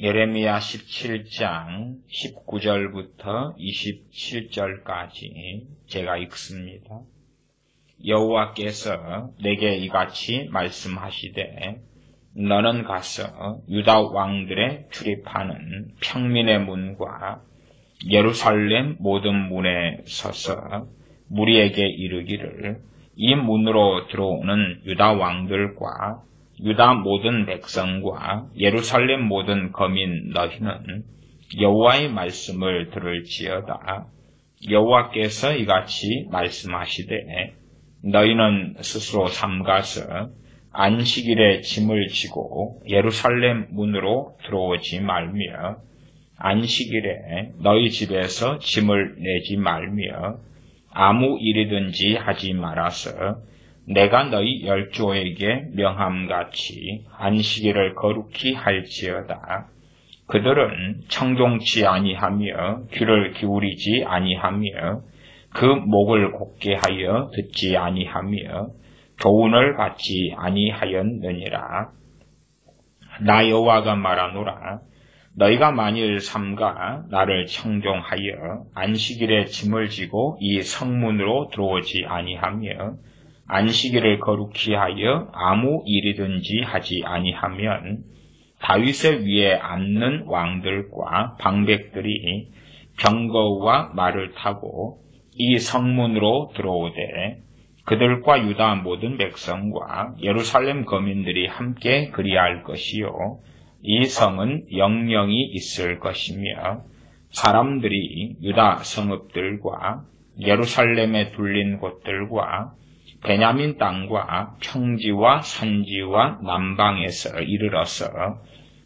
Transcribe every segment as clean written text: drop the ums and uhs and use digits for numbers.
예레미야 17장 19절부터 27절까지 제가 읽습니다. 여호와께서 내게 이같이 말씀하시되 너는 가서 유다 왕들의 출입하는 평민의 문과 예루살렘 모든 문에 서서 무리에게 이르기를 이 문으로 들어오는 유다 왕들과 유다 모든 백성과 예루살렘 모든 거민 너희는 여호와의 말씀을 들을지어다. 여호와께서 이같이 말씀하시되 너희는 스스로 삼가서 안식일에 짐을 지고 예루살렘 문으로 들어오지 말며 안식일에 너희 집에서 짐을 내지 말며 아무 일이든지 하지 말아서 내가 너희 열조에게 명함같이 안식일을 거룩히 할지어다. 그들은 청종치 아니하며 귀를 기울이지 아니하며 그 목을 곧게 하여 듣지 아니하며 교훈을 받지 아니하였느니라. 나 여호와가 말하노라. 너희가 만일 삼가 나를 청종하여 안식일에 짐을 지고 이 성문으로 들어오지 아니하며 안식일을 거룩히 하여 아무 일이든지 하지 아니하면 다윗의 위에 앉는 왕들과 방백들이 병거와 말을 타고 이 성문으로 들어오되 그들과 유다 모든 백성과 예루살렘 거민들이 함께 그리할 것이요 이 성은 영영이 있을 것이며 사람들이 유다 성읍들과 예루살렘에 둘린 곳들과 베냐민 땅과 평지와 산지와 남방에서 이르러서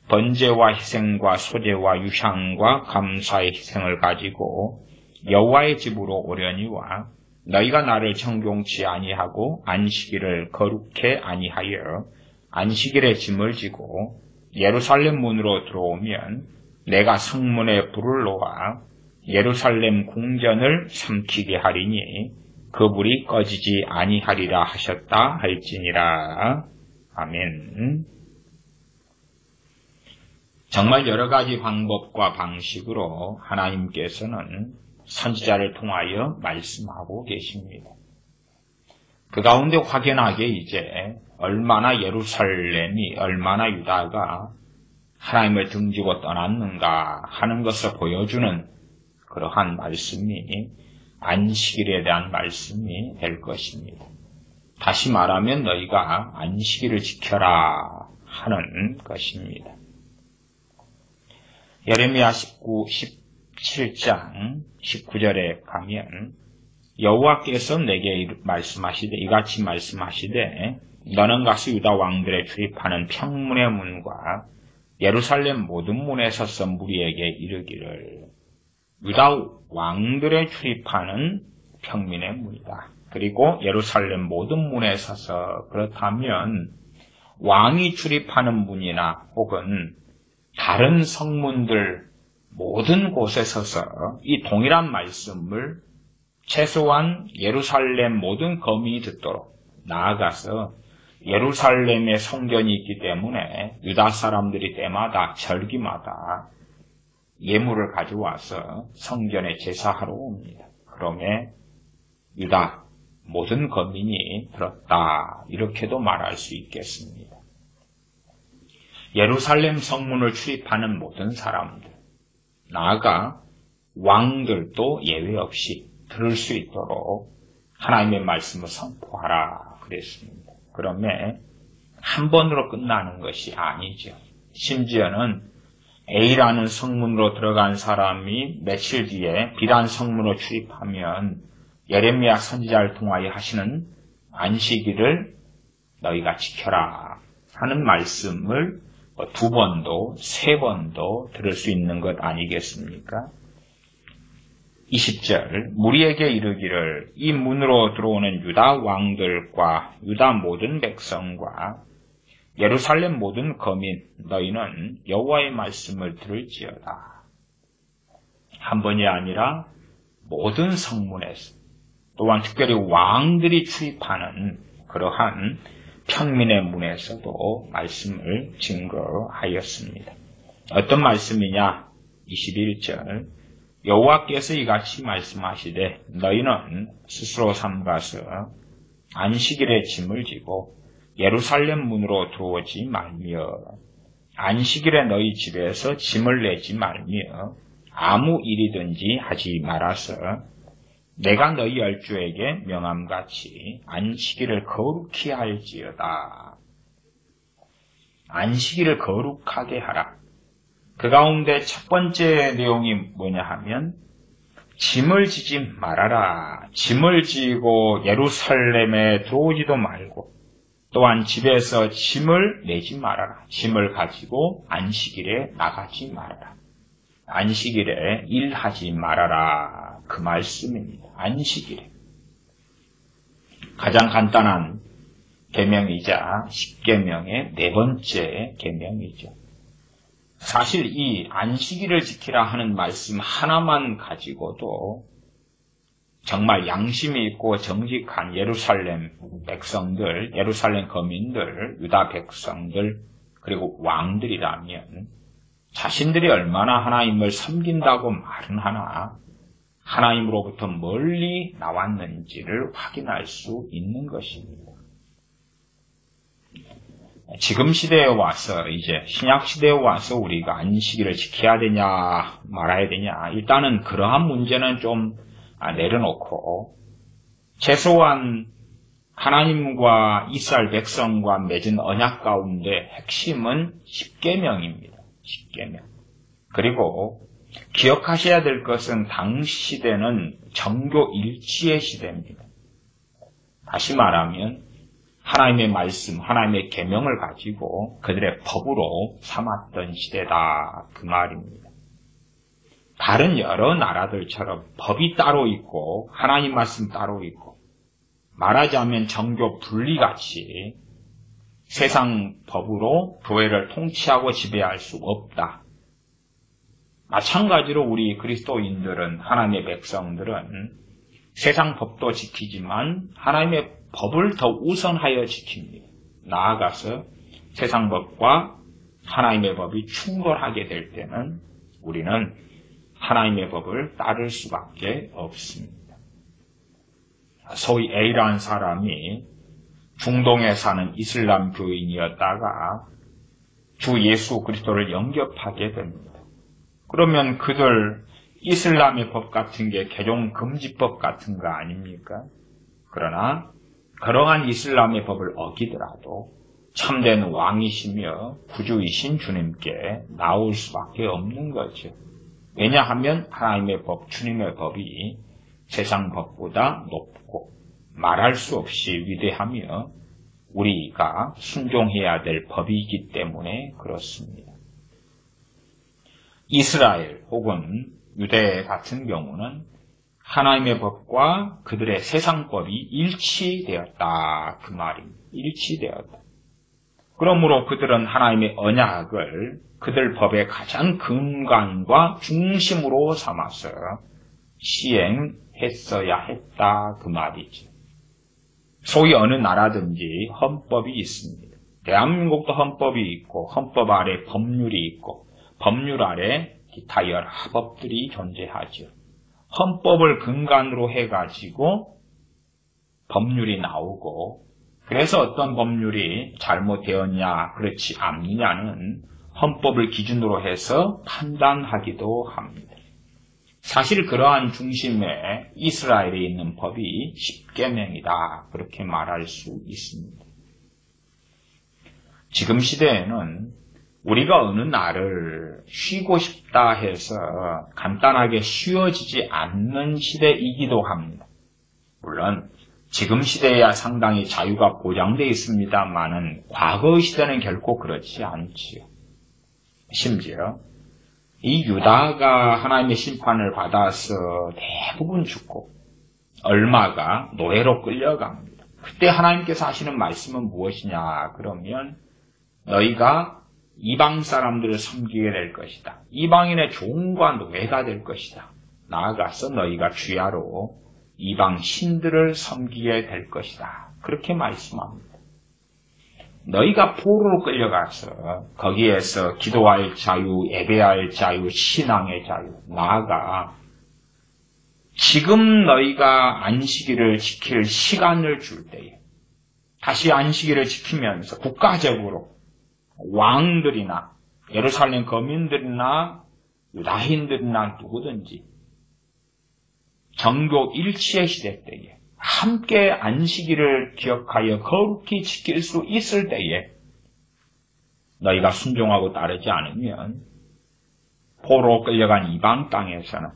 번제와 희생과 소제와 유향과 감사의 희생을 가지고 여호와의 집으로 오려니와 너희가 나를 청종치 아니하고 안식일을 거룩해 아니하여 안식일에 짐을 지고 예루살렘 문으로 들어오면 내가 성문에 불을 놓아 예루살렘 궁전을 삼키게 하리니 그 불이 꺼지지 아니하리라 하셨다 할지니라. 아멘. 정말 여러 가지 방법과 방식으로 하나님께서는 선지자를 통하여 말씀하고 계십니다. 그 가운데 확연하게 이제 얼마나 예루살렘이, 얼마나 유다가 하나님을 등지고 떠났는가 하는 것을 보여주는 그러한 말씀이 안식일에 대한 말씀이 될 것입니다. 다시 말하면 너희가 안식일을 지켜라 하는 것입니다. 예레미야 17장 19절에 가면 여호와께서 내게 말씀하시되 이같이 말씀하시되 너는 가서 유다 왕들의 출입하는 평문의 문과 예루살렘 모든 문에 서서 무리에게 이르기를 유다 왕들의 출입하는 평민의 문이다. 그리고 예루살렘 모든 문에 서서 그렇다면 왕이 출입하는 문이나 혹은 다른 성문들 모든 곳에 서서 이 동일한 말씀을 최소한 예루살렘 모든 거민이 듣도록 나아가서 예루살렘에 성전이 있기 때문에 유다 사람들이 때마다 절기마다 예물을 가져와서 성전에 제사하러 옵니다. 그러면 유다 모든 거민이 들었다 이렇게도 말할 수 있겠습니다. 예루살렘 성문을 출입하는 모든 사람들 나아가 왕들도 예외 없이 들을 수 있도록 하나님의 말씀을 선포하라 그랬습니다. 그러면 한 번으로 끝나는 것이 아니죠. 심지어는 A라는 성문으로 들어간 사람이 며칠 뒤에 B라는 성문으로 출입하면 예레미야 선지자를 통하여 하시는 안식일을 너희가 지켜라 하는 말씀을 두 번도 세 번도 들을 수 있는 것 아니겠습니까? 20절 무리에게 이르기를 이 문으로 들어오는 유다 왕들과 유다 모든 백성과 예루살렘 모든 거민 너희는 여호와의 말씀을 들을지어다. 한 번이 아니라 모든 성문에서 또한 특별히 왕들이 출입하는 그러한 평민의 문에서도 말씀을 증거하였습니다. 어떤 말씀이냐? 21절. 여호와께서 이같이 말씀하시되 너희는 스스로 삼가서 안식일에 짐을 지고 예루살렘 문으로 들어오지 말며 안식일에 너희 집에서 짐을 내지 말며 아무 일이든지 하지 말아서 내가 너희 열주에게 명함같이 안식일을 거룩히 할지어다. 안식일을 거룩하게 하라. 그 가운데 첫 번째 내용이 뭐냐 하면 짐을 지지 말아라. 짐을 지고 예루살렘에 들어오지도 말고 또한 집에서 짐을 내지 말아라. 짐을 가지고 안식일에 나가지 말아라. 안식일에 일하지 말아라. 그 말씀입니다. 안식일에. 가장 간단한 계명이자 십계명의 네 번째 계명이죠. 사실 이 안식일을 지키라 하는 말씀 하나만 가지고도 정말 양심이 있고 정직한 예루살렘 백성들, 예루살렘 거민들, 유다 백성들, 그리고 왕들이라면 자신들이 얼마나 하나님을 섬긴다고 말은 하나 하나님으로부터 멀리 나왔는지를 확인할 수 있는 것입니다. 지금 시대에 와서 이제 신약 시대에 와서 우리가 안식일을 지켜야 되냐 말아야 되냐 일단은 그러한 문제는 좀 내려놓고 최소한 하나님과 이스라엘 백성과 맺은 언약 가운데 핵심은 십계명입니다. 십계명. 그리고 기억하셔야 될 것은 당시 시대는 정교 일치의 시대입니다. 다시 말하면 하나님의 말씀, 하나님의 계명을 가지고 그들의 법으로 삼았던 시대다 그 말입니다. 다른 여러 나라들처럼 법이 따로 있고 하나님 말씀 따로 있고 말하자면 정교 분리같이 세상 법으로 교회를 통치하고 지배할 수 없다. 마찬가지로 우리 그리스도인들은 하나님의 백성들은 세상 법도 지키지만 하나님의 법을 더 우선하여 지킵니다. 나아가서 세상 법과 하나님의 법이 충돌하게 될 때는 우리는 하나님의 법을 따를 수밖에 없습니다. 소위 A라는 사람이 중동에 사는 이슬람 교인이었다가 주 예수 그리스도를 영접하게 됩니다. 그러면 그들 이슬람의 법 같은 게 개종 금지법 같은 거 아닙니까? 그러나 그러한 이슬람의 법을 어기더라도 참된 왕이시며 구주이신 주님께 나올 수밖에 없는 거죠. 왜냐하면 하나님의 법, 주님의 법이 세상 법보다 높고 말할 수 없이 위대하며 우리가 순종해야 될 법이기 때문에 그렇습니다. 이스라엘 혹은 유대 같은 경우는 하나님의 법과 그들의 세상법이 일치되었다. 그 말입니다. 일치되었다. 그러므로 그들은 하나님의 언약을 그들 법의 가장 근간과 중심으로 삼아서 시행했어야 했다. 그 말이죠. 소위 어느 나라든지 헌법이 있습니다. 대한민국도 헌법이 있고 헌법 아래 법률이 있고 법률 아래 기타 여러 법들이 존재하죠. 헌법을 근간으로 해가지고 법률이 나오고 그래서 어떤 법률이 잘못되었냐 그렇지 않느냐는 헌법을 기준으로 해서 판단하기도 합니다. 사실 그러한 중심에 이스라엘에 있는 법이 십계명이다 그렇게 말할 수 있습니다. 지금 시대에는 우리가 어느 날을 쉬고 싶다 해서 간단하게 쉬어지지 않는 시대이기도 합니다. 물론 지금 시대에야 상당히 자유가 보장되어 있습니다만은 과거 시대는 결코 그렇지 않지요. 심지어 이 유다가 하나님의 심판을 받아서 대부분 죽고 얼마가 노예로 끌려갑니다. 그때 하나님께서 하시는 말씀은 무엇이냐 그러면 너희가 이방 사람들을 섬기게 될 것이다. 이방인의 종과 노예가 될 것이다. 나아가서 너희가 주야로 이방 신들을 섬기게 될 것이다. 그렇게 말씀합니다. 너희가 포로로 끌려가서 거기에서 기도할 자유, 예배할 자유, 신앙의 자유, 나아가 지금 너희가 안식일을 지킬 시간을 줄 때에 다시 안식일을 지키면서 국가적으로 왕들이나 예루살렘 거민들이나 유다인들이나 누구든지 정교 일치의 시대 때에 함께 안식일을 기억하여 거룩히 지킬 수 있을 때에 너희가 순종하고 따르지 않으면 포로 끌려간 이방 땅에서는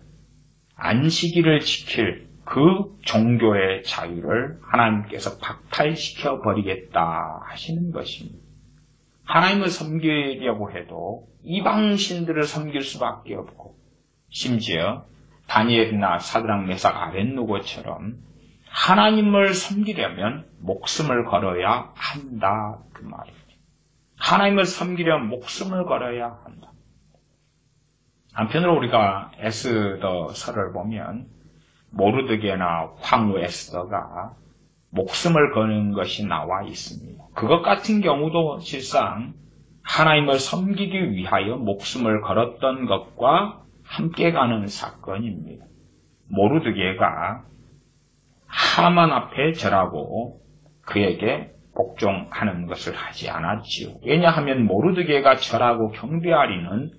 안식일을 지킬 그 종교의 자유를 하나님께서 박탈시켜 버리겠다 하시는 것입니다. 하나님을 섬기려고 해도 이방 신들을 섬길 수밖에 없고 심지어 다니엘이나 사드락 메삭 아벳느고처럼 하나님을 섬기려면 목숨을 걸어야 한다 그 말입니다. 하나님을 섬기려면 목숨을 걸어야 한다. 한편으로 우리가 에스더서를 보면 모르드게나 황후 에스더가 목숨을 거는 것이 나와 있습니다. 그것 같은 경우도 실상 하나님을 섬기기 위하여 목숨을 걸었던 것과 함께 가는 사건입니다. 모르드게가 하만 앞에 절하고 그에게 복종하는 것을 하지 않았지요. 왜냐하면 모르드게가 절하고 경배하리는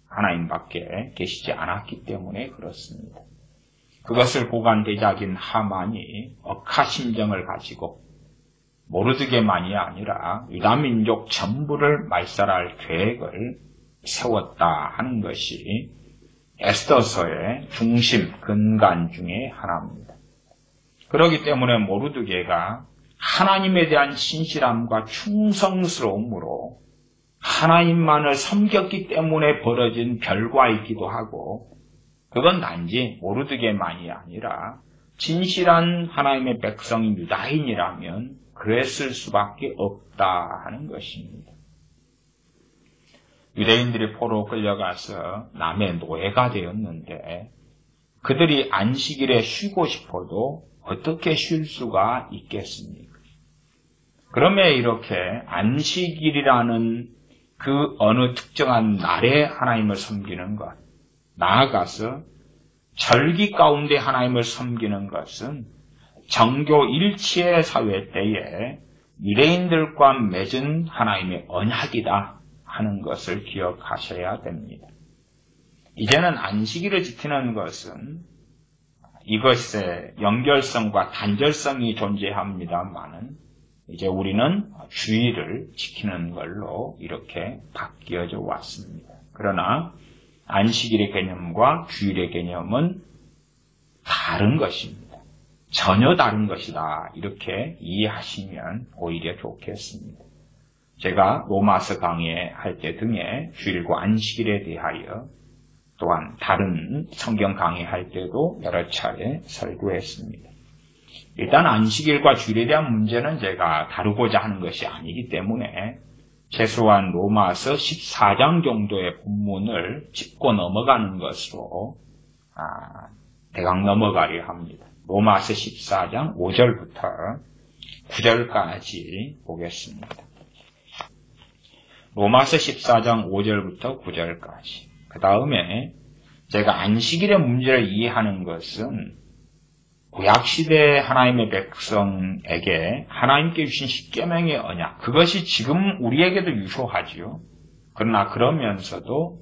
하나님밖에 계시지 않았기 때문에 그렇습니다. 그것을 보간 대작인 하만이 억하심정을 가지고 모르드게만이 아니라 유다민족 전부를 말살할 계획을 세웠다 하는 것이 에스더서의 중심, 근간 중에 하나입니다. 그렇기 때문에 모르드게가 하나님에 대한 신실함과 충성스러움으로 하나님만을 섬겼기 때문에 벌어진 결과이기도 하고 그건 단지 모르드게만이 아니라 진실한 하나님의 백성인 유다인이라면 그랬을 수밖에 없다 하는 것입니다. 유대인들이 포로 끌려가서 남의 노예가 되었는데 그들이 안식일에 쉬고 싶어도 어떻게 쉴 수가 있겠습니까? 그러면 이렇게 안식일이라는 그 어느 특정한 날에 하나님을 섬기는 것, 나아가서 절기 가운데 하나님을 섬기는 것은 정교 일치의 사회 때에 유대인들과 맺은 하나님의 언약이다 하는 것을 기억하셔야 됩니다. 이제는 안식일을 지키는 것은 이것의 연결성과 단절성이 존재합니다만은 이제 우리는 주일을 지키는 걸로 이렇게 바뀌어져 왔습니다. 그러나 안식일의 개념과 주일의 개념은 다른 것입니다. 전혀 다른 것이다. 이렇게 이해하시면 오히려 좋겠습니다. 제가 로마서 강의할 때 등에 주일과 안식일에 대하여 또한 다른 성경 강의할 때도 여러 차례 설교했습니다. 일단 안식일과 주일에 대한 문제는 제가 다루고자 하는 것이 아니기 때문에 최소한 로마서 14장 정도의 본문을 짚고 넘어가는 것으로 대강 넘어가려 합니다. 로마서 14장 5절부터 9절까지 보겠습니다. 로마서 14장 5절부터 9절까지. 그 다음에 제가 안식일의 문제를 이해하는 것은 구약시대 하나님의 백성에게 하나님께 주신 십계명의 언약, 그것이 지금 우리에게도 유효하지요. 그러나 그러면서도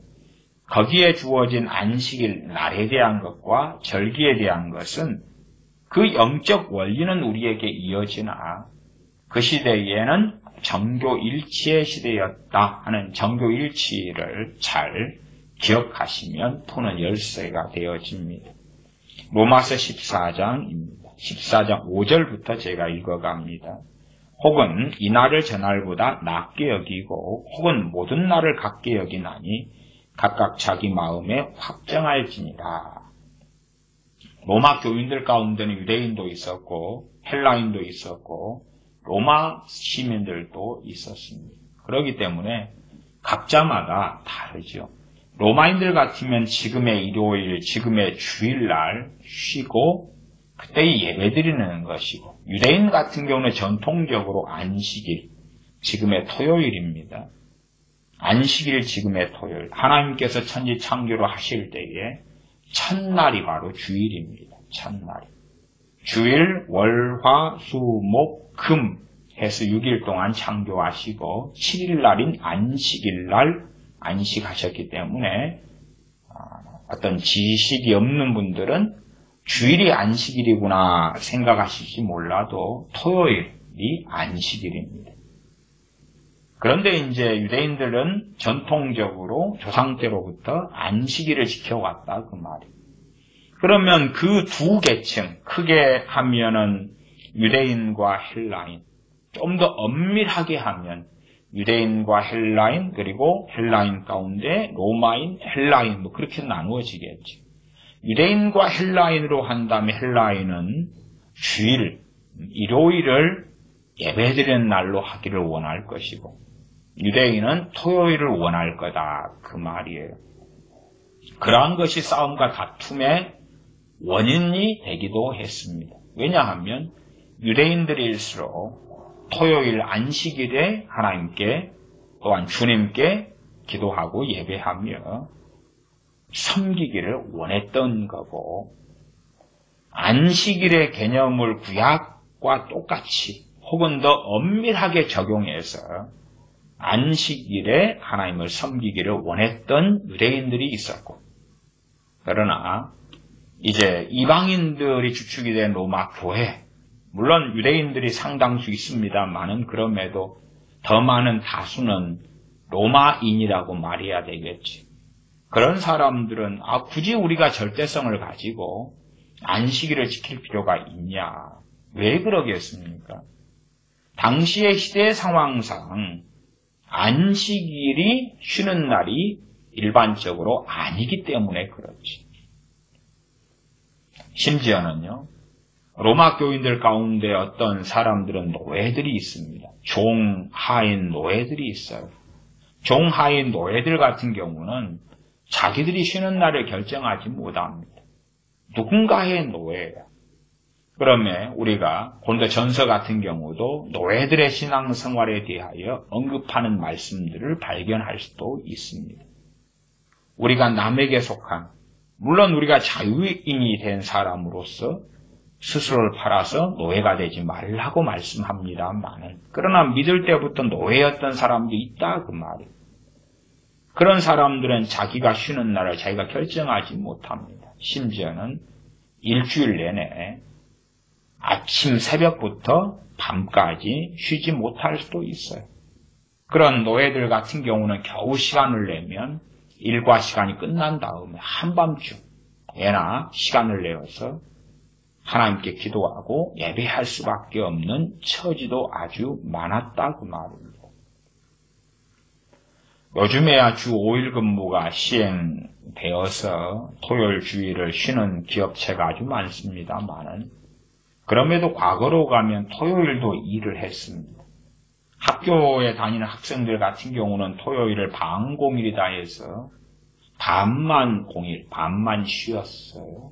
거기에 주어진 안식일 날에 대한 것과 절기에 대한 것은 그 영적 원리는 우리에게 이어지나 그 시대에는 정교일치의 시대였다 하는 정교일치를 잘 기억하시면 토는 열쇠가 되어집니다. 로마서 14장입니다. 14장 5절부터 제가 읽어갑니다. 혹은 이 날을 저 날보다 낮게 여기고 혹은 모든 날을 같게 여기나니 각각 자기 마음에 확정할지니라. 로마 교인들 가운데는 유대인도 있었고 헬라인도 있었고 로마 시민들도 있었습니다. 그렇기 때문에 각자마다 다르죠. 로마인들 같으면 지금의 일요일, 지금의 주일날 쉬고 그때 예배 드리는 것이고 유대인 같은 경우는 전통적으로 안식일, 지금의 토요일입니다. 안식일 지금의 토요일. 하나님께서 천지 창조를 하실 때에 첫날이 바로 주일입니다. 첫날이. 주일, 월, 화, 수, 목, 금 해서 6일 동안 창조하시고 7일 날인 안식일 날 안식하셨기 때문에 어떤 지식이 없는 분들은 주일이 안식일이구나 생각하실지 몰라도 토요일이 안식일입니다. 그런데 이제 유대인들은 전통적으로 조상 때로부터 안식일을 지켜왔다 그 말이에요. 그러면 그 두 계층, 크게 하면은 유대인과 헬라인, 좀 더 엄밀하게 하면 유대인과 헬라인, 그리고 헬라인 가운데 로마인, 헬라인, 뭐 그렇게 나누어지겠죠. 유대인과 헬라인으로 한다면 헬라인은 주일, 일요일을 예배드리는 날로 하기를 원할 것이고, 유대인은 토요일을 원할 거다 그 말이에요. 그러한 것이 싸움과 다툼의 원인이 되기도 했습니다. 왜냐하면 유대인들일수록 토요일 안식일에 하나님께 또한 주님께 기도하고 예배하며 섬기기를 원했던 거고, 안식일의 개념을 구약과 똑같이 혹은 더 엄밀하게 적용해서 안식일에 하나님을 섬기기를 원했던 유대인들이 있었고, 그러나 이제 이방인들이 주축이 된 로마 교회, 물론 유대인들이 상당수 있습니다만은 그럼에도 더 많은 다수는 로마인이라고 말해야 되겠지. 그런 사람들은 굳이 우리가 절대성을 가지고 안식일을 지킬 필요가 있냐? 왜 그러겠습니까? 당시의 시대 상황상 안식일이 쉬는 날이 일반적으로 아니기 때문에 그렇지. 심지어는요, 로마 교인들 가운데 어떤 사람들은 노예들이 있습니다. 종하인 노예들이 있어요. 종하인 노예들 같은 경우는 자기들이 쉬는 날을 결정하지 못합니다. 누군가의 노예예요. 그러면 우리가 고린도전서 같은 경우도 노예들의 신앙생활에 대하여 언급하는 말씀들을 발견할 수도 있습니다. 우리가 남에게 속한, 물론 우리가 자유인이 된 사람으로서 스스로를 팔아서 노예가 되지 말라고 말씀합니다만, 그러나 믿을 때부터 노예였던 사람도 있다 그 말이에요. 그런 사람들은 자기가 쉬는 날을 자기가 결정하지 못합니다. 심지어는 일주일 내내 아침 새벽부터 밤까지 쉬지 못할 수도 있어요. 그런 노예들 같은 경우는 겨우 시간을 내면 일과 시간이 끝난 다음에 한밤중에나 시간을 내어서 하나님께 기도하고 예배할 수밖에 없는 처지도 아주 많았다 그 말입니다. 요즘에야 주 5일 근무가 시행되어서 토요일 주일을 쉬는 기업체가 아주 많습니다만은, 그럼에도 과거로 가면 토요일도 일을 했습니다. 학교에 다니는 학생들 같은 경우는 토요일을 방공일이다 해서 반만 공일, 반만 쉬었어요.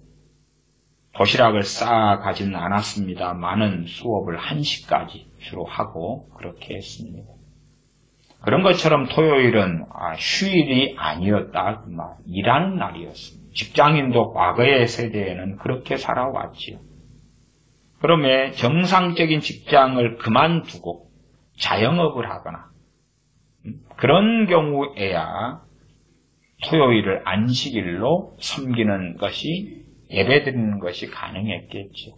도시락을 싸가지는 않았습니다만은 수업을 1시까지 주로 하고 그렇게 했습니다. 그런 것처럼 토요일은 휴일이 아니었다 그 말, 일하는 날이었습니다. 직장인도 과거의 세대에는 그렇게 살아왔지요. 그러면 정상적인 직장을 그만두고 자영업을 하거나 그런 경우에야 토요일을 안식일로 섬기는 것이, 예배드리는 것이 가능했겠죠.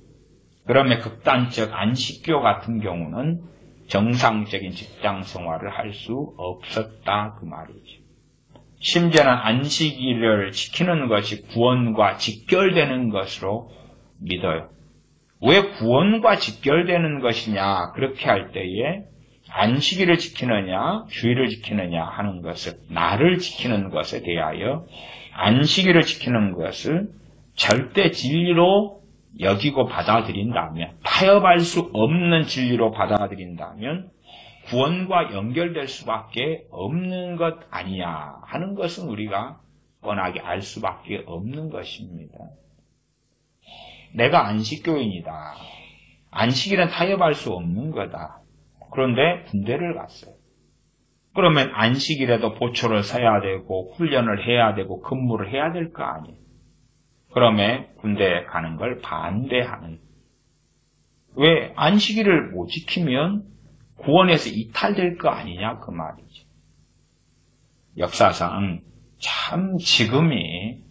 그러면 극단적 안식교 같은 경우는 정상적인 직장 생활을 할 수 없었다 그 말이죠. 심지어는 안식일을 지키는 것이 구원과 직결되는 것으로 믿어요. 왜 구원과 직결되는 것이냐, 그렇게 할 때에 안식일을 지키느냐 주일을 지키느냐 하는 것을, 나를 지키는 것에 대하여 안식일을 지키는 것을 절대 진리로 여기고 받아들인다면, 타협할 수 없는 진리로 받아들인다면 구원과 연결될 수밖에 없는 것 아니냐 하는 것은 우리가 뻔하게 알 수밖에 없는 것입니다. 내가 안식교인이다, 안식일은 타협할 수 없는 거다, 그런데 군대를 갔어요. 그러면 안식일에도 보초를 서야 되고 훈련을 해야 되고 근무를 해야 될 거 아니에요. 그러면 군대 가는 걸 반대하는. 왜? 안식일을 못 지키면 구원에서 이탈될 거 아니냐 그 말이죠. 역사상 참 지금이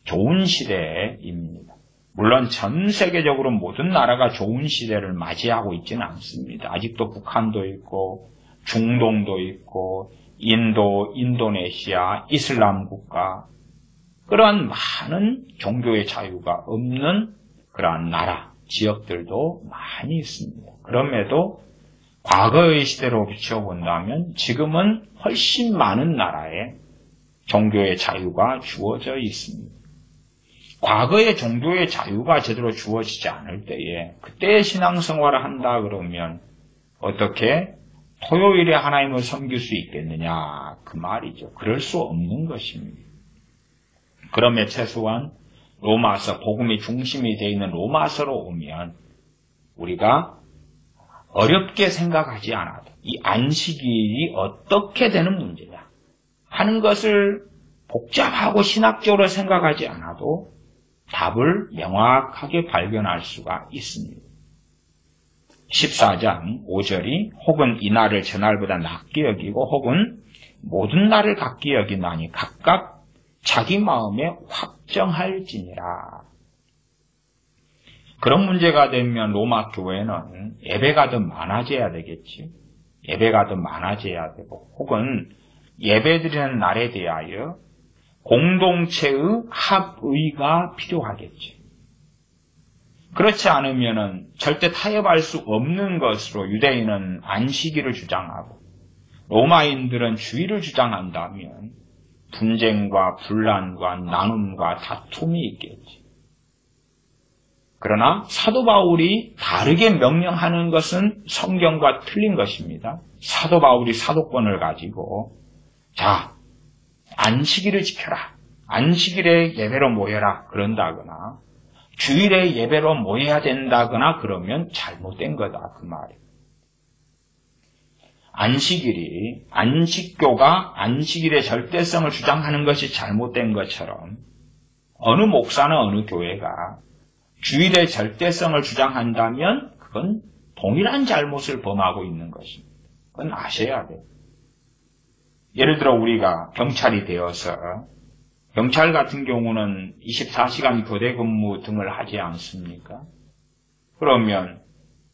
좋은 시대입니다. 물론 전 세계적으로 모든 나라가 좋은 시대를 맞이하고 있지는 않습니다. 아직도 북한도 있고 중동도 있고 인도, 인도네시아, 이슬람 국가 그러한 많은 종교의 자유가 없는 그러한 나라, 지역들도 많이 있습니다. 그럼에도 과거의 시대로 비춰본다면 지금은 훨씬 많은 나라에 종교의 자유가 주어져 있습니다. 과거의 종교의 자유가 제대로 주어지지 않을 때에 그때의 신앙생활을 한다 그러면 어떻게 토요일에 하나님을 섬길 수 있겠느냐 그 말이죠. 그럴 수 없는 것입니다. 그러면 최소한 로마서, 복음이 중심이 되어 있는 로마서로 오면 우리가 어렵게 생각하지 않아도 이 안식일이 어떻게 되는 문제냐 하는 것을 복잡하고 신학적으로 생각하지 않아도 답을 명확하게 발견할 수가 있습니다. 14장 5절이 혹은 이날을 저날보다 낮게 여기고 혹은 모든 날을 같게 여기나니 각각 자기 마음에 확정할지니라. 그런 문제가 되면 로마 교회는 예배가 더 많아져야 되겠지. 예배가 더 많아져야 되고 혹은 예배드리는 날에 대하여 공동체의 합의가 필요하겠지. 그렇지 않으면 절대 타협할 수 없는 것으로 유대인은 안식일을 주장하고 로마인들은 주일을 주장한다면 분쟁과 분란과 나눔과 다툼이 있겠지. 그러나 사도 바울이 다르게 명령하는 것은 성경과 틀린 것입니다. 사도 바울이 사도권을 가지고 자, 안식일을 지켜라. 안식일에 예배로 모여라. 그런다거나 주일에 예배로 모여야 된다거나 그러면 잘못된 거다. 그 말이에요. 안식일이 안식교가 안식일의 절대성을 주장하는 것이 잘못된 것처럼 어느 목사나 어느 교회가 주일의 절대성을 주장한다면 그건 동일한 잘못을 범하고 있는 것입니다. 그건 아셔야 돼요. 예를 들어 우리가 경찰이 되어서 경찰 같은 경우는 24시간 교대 근무 등을 하지 않습니까? 그러면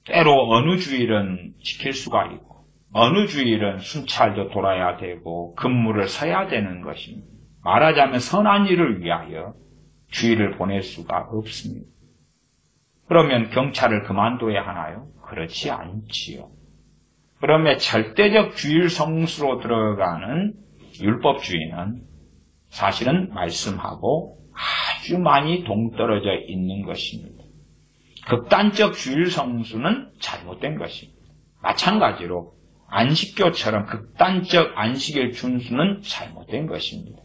때로 어느 주일은 지킬 수가 있고 어느 주일은 순찰도 돌아야 되고 근무를 서야 되는 것입니다. 말하자면 선한 일을 위하여 주일을 보낼 수가 없습니다. 그러면 경찰을 그만둬야 하나요? 그렇지 않지요. 그러면 절대적 주일 성수로 들어가는 율법주의는 사실은 말씀하고 아주 많이 동떨어져 있는 것입니다. 극단적 주일 성수는 잘못된 것입니다. 마찬가지로 안식교처럼 극단적 안식일 준수는 잘못된 것입니다.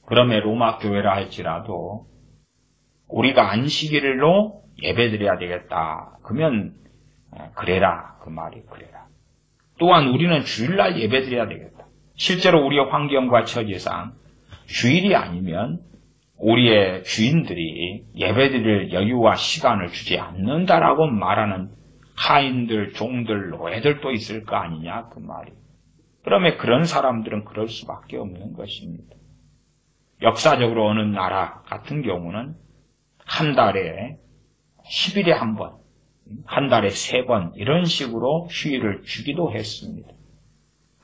그러면 로마 교회라 할지라도 우리가 안식일로 예배드려야 되겠다. 그러면 그래라. 그 말이 그래라. 또한 우리는 주일날 예배드려야 되겠다. 실제로 우리의 환경과 처지상 주일이 아니면 우리의 주인들이 예배드릴 여유와 시간을 주지 않는다라고 말하는 하인들, 종들, 노예들도 있을 거 아니냐 그 말이. 그러면 그런 사람들은 그럴 수밖에 없는 것입니다. 역사적으로 어느 나라 같은 경우는 한 달에 10일에 한 번, 한 달에 3번 이런 식으로 휴일을 주기도 했습니다.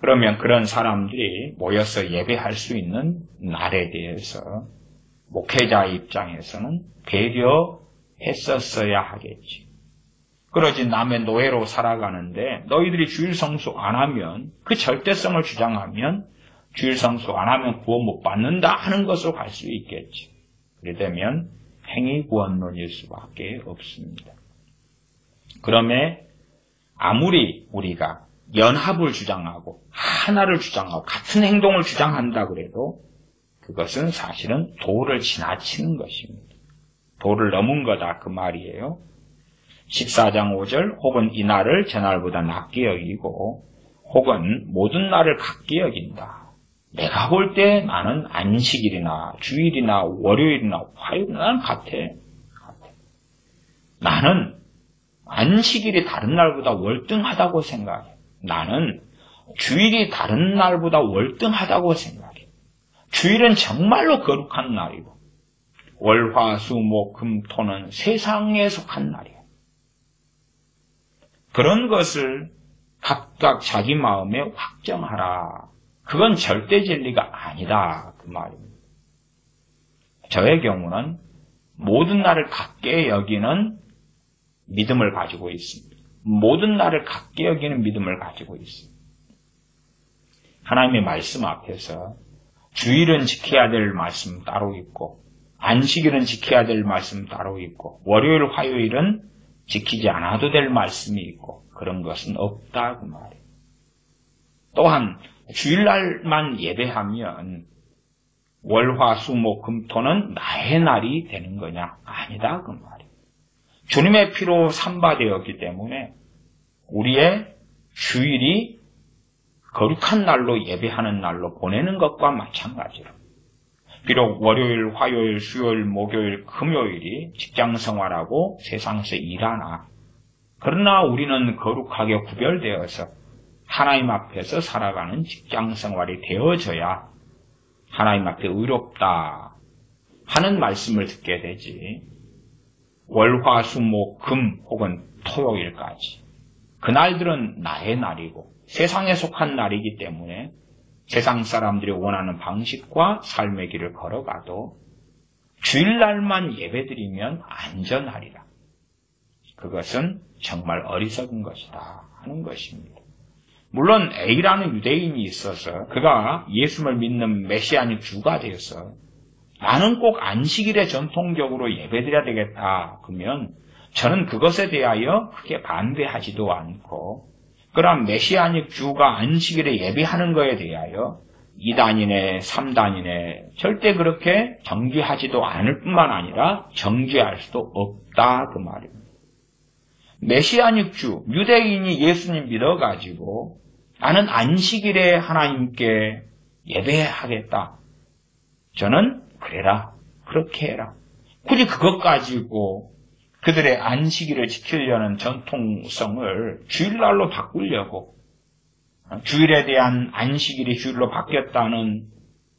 그러면 그런 사람들이 모여서 예배할 수 있는 날에 대해서 목회자 입장에서는 배려했었어야 하겠지. 그러지 남의 노예로 살아가는데 너희들이 주일 성수 안 하면 그 절대성을 주장하면 주일 성수 안 하면 구원 못 받는다 하는 것으로 갈 수 있겠지. 그러면 행위구원론일 수밖에 없습니다. 그러면 아무리 우리가 연합을 주장하고 하나를 주장하고 같은 행동을 주장한다 그래도 그것은 사실은 도를 지나치는 것입니다. 도를 넘은 거다 그 말이에요. 14장 5절 혹은 이 날을 저날보다 낮게 여기고 혹은 모든 날을 같게 여긴다. 내가 볼 때 나는 안식일이나 주일이나 월요일이나 화요일이나 나는 같아. 나는 안식일이 다른 날보다 월등하다고 생각해. 나는 주일이 다른 날보다 월등하다고 생각해. 주일은 정말로 거룩한 날이고 월, 화, 수, 목, 금, 토는 세상에 속한 날이야. 그런 것을 각각 자기 마음에 확정하라. 그건 절대 진리가 아니다. 그 말입니다. 저의 경우는 모든 날을 같게 여기는 믿음을 가지고 있습니다. 모든 날을 같게 여기는 믿음을 가지고 있습니다. 하나님의 말씀 앞에서 주일은 지켜야 될 말씀 따로 있고 안식일은 지켜야 될 말씀 따로 있고 월요일, 화요일은 지키지 않아도 될 말씀이 있고 그런 것은 없다 그 말이에요. 또한 주일날만 예배하면 월, 화, 수, 목, 금, 토는 나의 날이 되는 거냐? 아니다 그 말이에요. 주님의 피로 삼바되었기 때문에 우리의 주일이 거룩한 날로 예배하는 날로 보내는 것과 마찬가지로 비록 월요일, 화요일, 수요일, 목요일, 금요일이 직장생활하고 세상에서 일하나 그러나 우리는 거룩하게 구별되어서 하나님 앞에서 살아가는 직장생활이 되어져야 하나님 앞에 의롭다 하는 말씀을 듣게 되지 월, 화, 수, 목, 금 혹은 토요일까지 그날들은 나의 날이고 세상에 속한 날이기 때문에 세상 사람들이 원하는 방식과 삶의 길을 걸어가도 주일날만 예배드리면 안전하리라. 그것은 정말 어리석은 것이다 하는 것입니다. 물론 A라는 유대인이 있어서 그가 예수를 믿는 메시아니 주가 되어서 나는 꼭 안식일에 전통적으로 예배드려야 되겠다 그러면 저는 그것에 대하여 크게 반대하지도 않고 그러나 메시아닉 주가 안식일에 예배하는 것에 대하여 2단이네 3단이네 절대 그렇게 정죄하지도 않을 뿐만 아니라 정죄할 수도 없다 그 말입니다. 메시아닉 주, 유대인이 예수님 믿어가지고 나는 안식일에 하나님께 예배하겠다. 저는 그래라, 그렇게 해라. 굳이 그것 가지고 그들의 안식일을 지키려는 전통성을 주일날로 바꾸려고 주일에 대한 안식일이 주일로 바뀌었다는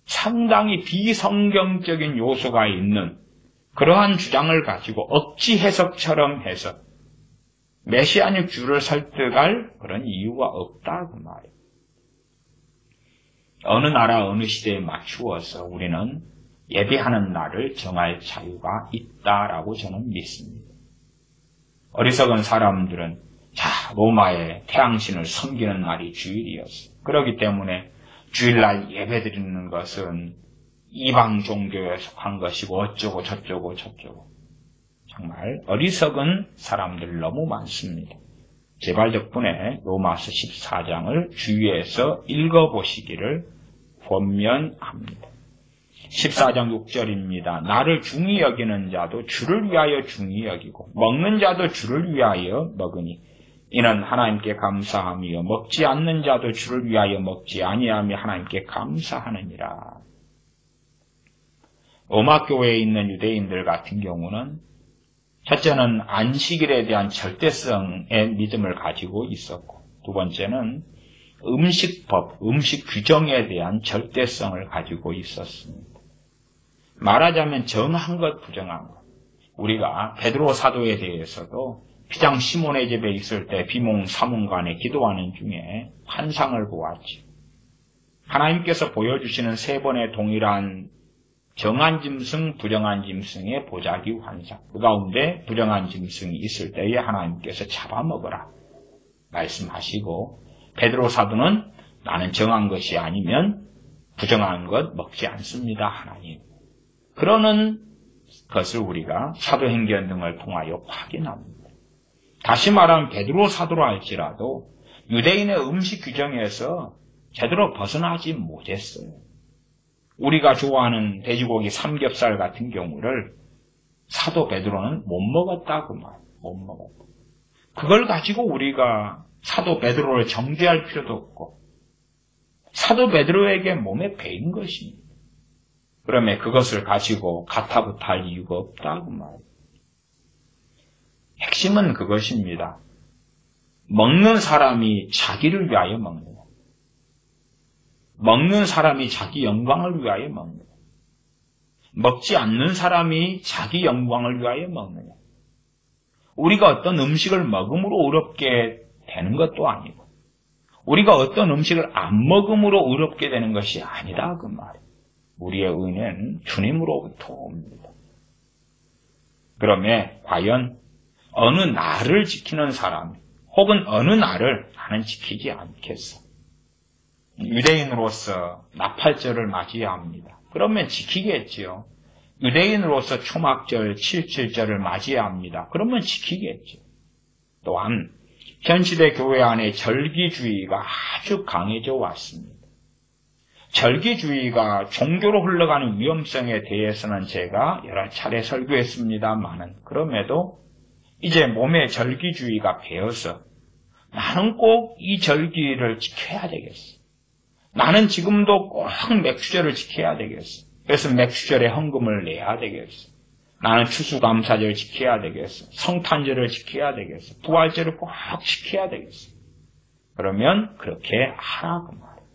상당히 비성경적인 요소가 있는 그러한 주장을 가지고 억지 해석처럼 해서 메시아닉 주를 설득할 그런 이유가 없다 그 말이에요. 어느 나라 어느 시대에 맞추어서 우리는 예배하는 날을 정할 자유가 있다라고 저는 믿습니다. 어리석은 사람들은 로마의 태양신을 섬기는 날이 주일이었어요. 그렇기 때문에 주일날 예배드리는 것은 이방 종교에 속한 것이고 어쩌고 저쩌고 정말 어리석은 사람들 너무 많습니다. 제발 덕분에 로마서 14장을 주위에서 읽어보시기를 권면합니다. 14장 6절입니다. 나를 중히 여기는 자도 주를 위하여 중히 여기고 먹는 자도 주를 위하여 먹으니 이는 하나님께 감사하며 먹지 않는 자도 주를 위하여 먹지 아니하며 하나님께 감사하느니라. 로마 교회에 있는 유대인들 같은 경우는 첫째는 안식일에 대한 절대성의 믿음을 가지고 있었고 두 번째는 음식법, 음식 규정에 대한 절대성을 가지고 있었습니다. 말하자면 정한 것, 부정한 것. 우리가 베드로 사도에 대해서도 피장 시몬의 집에 있을 때 비몽사몽간에 기도하는 중에 환상을 보았지. 하나님께서 보여주시는 세 번의 동일한 정한 짐승, 부정한 짐승의 보자기 환상. 그 가운데 부정한 짐승이 있을 때에 하나님께서 잡아먹어라 말씀하시고 베드로 사도는 나는 정한 것이 아니면 부정한 것 먹지 않습니다 하나님. 그러는 것을 우리가 사도행전 등을 통하여 확인합니다. 다시 말하면 베드로 사도로 할지라도 유대인의 음식 규정에서 제대로 벗어나지 못했어요. 우리가 좋아하는 돼지고기 삼겹살 같은 경우를 사도 베드로는 못 먹었다고 말. 못 먹었다. 그걸 가지고 우리가 사도 베드로를 정죄할 필요도 없고 사도 베드로에게 몸에 배인 것입니다. 그러면 그것을 가지고 가타부타할 이유가 없다고 말이에요. 핵심은 그것입니다. 먹는 사람이 자기를 위하여 먹느냐, 먹는 사람이 자기 영광을 위하여 먹느냐, 먹지 않는 사람이 자기 영광을 위하여 먹느냐. 우리가 어떤 음식을 먹음으로 의롭게 되는 것도 아니고 우리가 어떤 음식을 안 먹음으로 의롭게 되는 것이 아니다 그 말이에요. 우리의 의는 주님으로부터 옵니다. 그러면 과연 어느 날을 지키는 사람 혹은 어느 날을 나는 지키지 않겠어. 유대인으로서 나팔절을 맞이해야 합니다. 그러면 지키겠지요. 유대인으로서 초막절, 칠칠절을 맞이해야 합니다. 그러면 지키겠죠. 또한 현시대 교회 안에 절기주의가 아주 강해져 왔습니다. 절기주의가 종교로 흘러가는 위험성에 대해서는 제가 여러 차례 설교했습니다만은 그럼에도 이제 몸에 절기주의가 배어서 나는 꼭 이 절기를 지켜야 되겠어. 나는 지금도 꼭 맥주절을 지켜야 되겠어. 그래서 맥주절에 헌금을 내야 되겠어. 나는 추수감사절을 지켜야 되겠어. 성탄절을 지켜야 되겠어. 부활절을 꼭 지켜야 되겠어. 그러면 그렇게 하라 그 말이에요.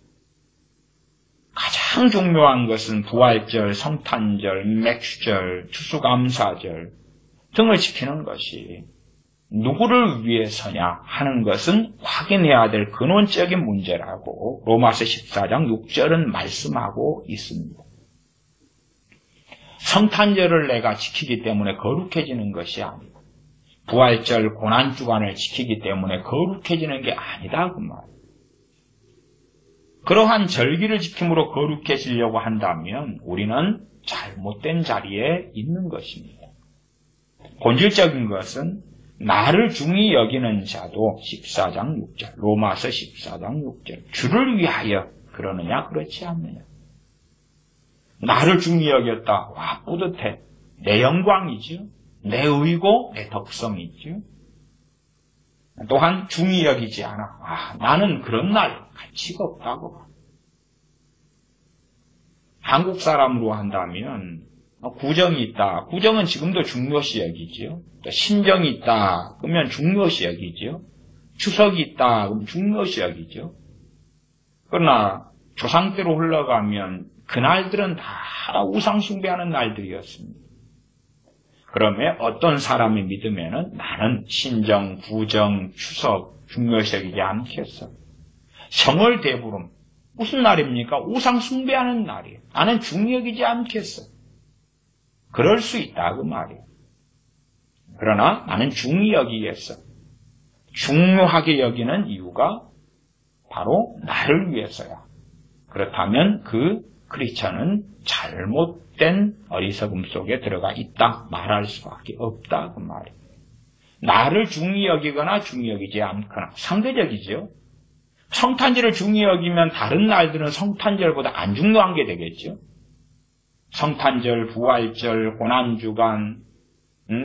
가장 중요한 것은 부활절, 성탄절, 맥주절, 추수감사절 등을 지키는 것이 누구를 위해서냐 하는 것은 확인해야 될 근원적인 문제라고 로마서 14장 6절은 말씀하고 있습니다. 성탄절을 내가 지키기 때문에 거룩해지는 것이 아니고 부활절 고난주간을 지키기 때문에 거룩해지는 게 아니다 그 말이에요. 그러한 절기를 지킴으로 거룩해지려고 한다면 우리는 잘못된 자리에 있는 것입니다. 본질적인 것은 나를 중히 여기는 자도 14장 6절, 로마서 14장 6절, 주를 위하여 그러느냐 그렇지 않느냐. 나를 중히 여겼다. 와 뿌듯해. 내 영광이죠. 내 의고 내 덕성이죠. 또한 중히 여기지 않아. 나는 그런 날 가치가 없다고 봐. 한국 사람으로 한다면 구정이 있다. 구정은 지금도 중요시 여기지요. 또 신정이 있다. 그러면 중요시 여기지요. 추석이 있다. 그럼 중요시 여기죠. 그러나 조상 때로 흘러가면 그날들은 다 우상 숭배하는 날들이었습니다. 그러면 어떤 사람이 믿으면은 나는 신정, 구정, 추석 중요시 여기지 않겠어. 성월 대보름 무슨 날입니까? 우상 숭배하는 날이에요. 나는 중요히 여기지 않겠어. 그럴 수 있다 그 말이에요. 그러나 나는 중요히 여기겠어. 중요하게 여기는 이유가 바로 나를 위해서야. 그렇다면 그 크리스천은 잘못된 어리석음 속에 들어가 있다 말할 수밖에 없다 그 말이에요. 나를 중요히 여기거나 중요히 여기지 않거나 상대적이죠. 성탄절을 중요히 여기면 다른 날들은 성탄절보다 안 중요한 게 되겠죠. 성탄절, 부활절, 고난주간,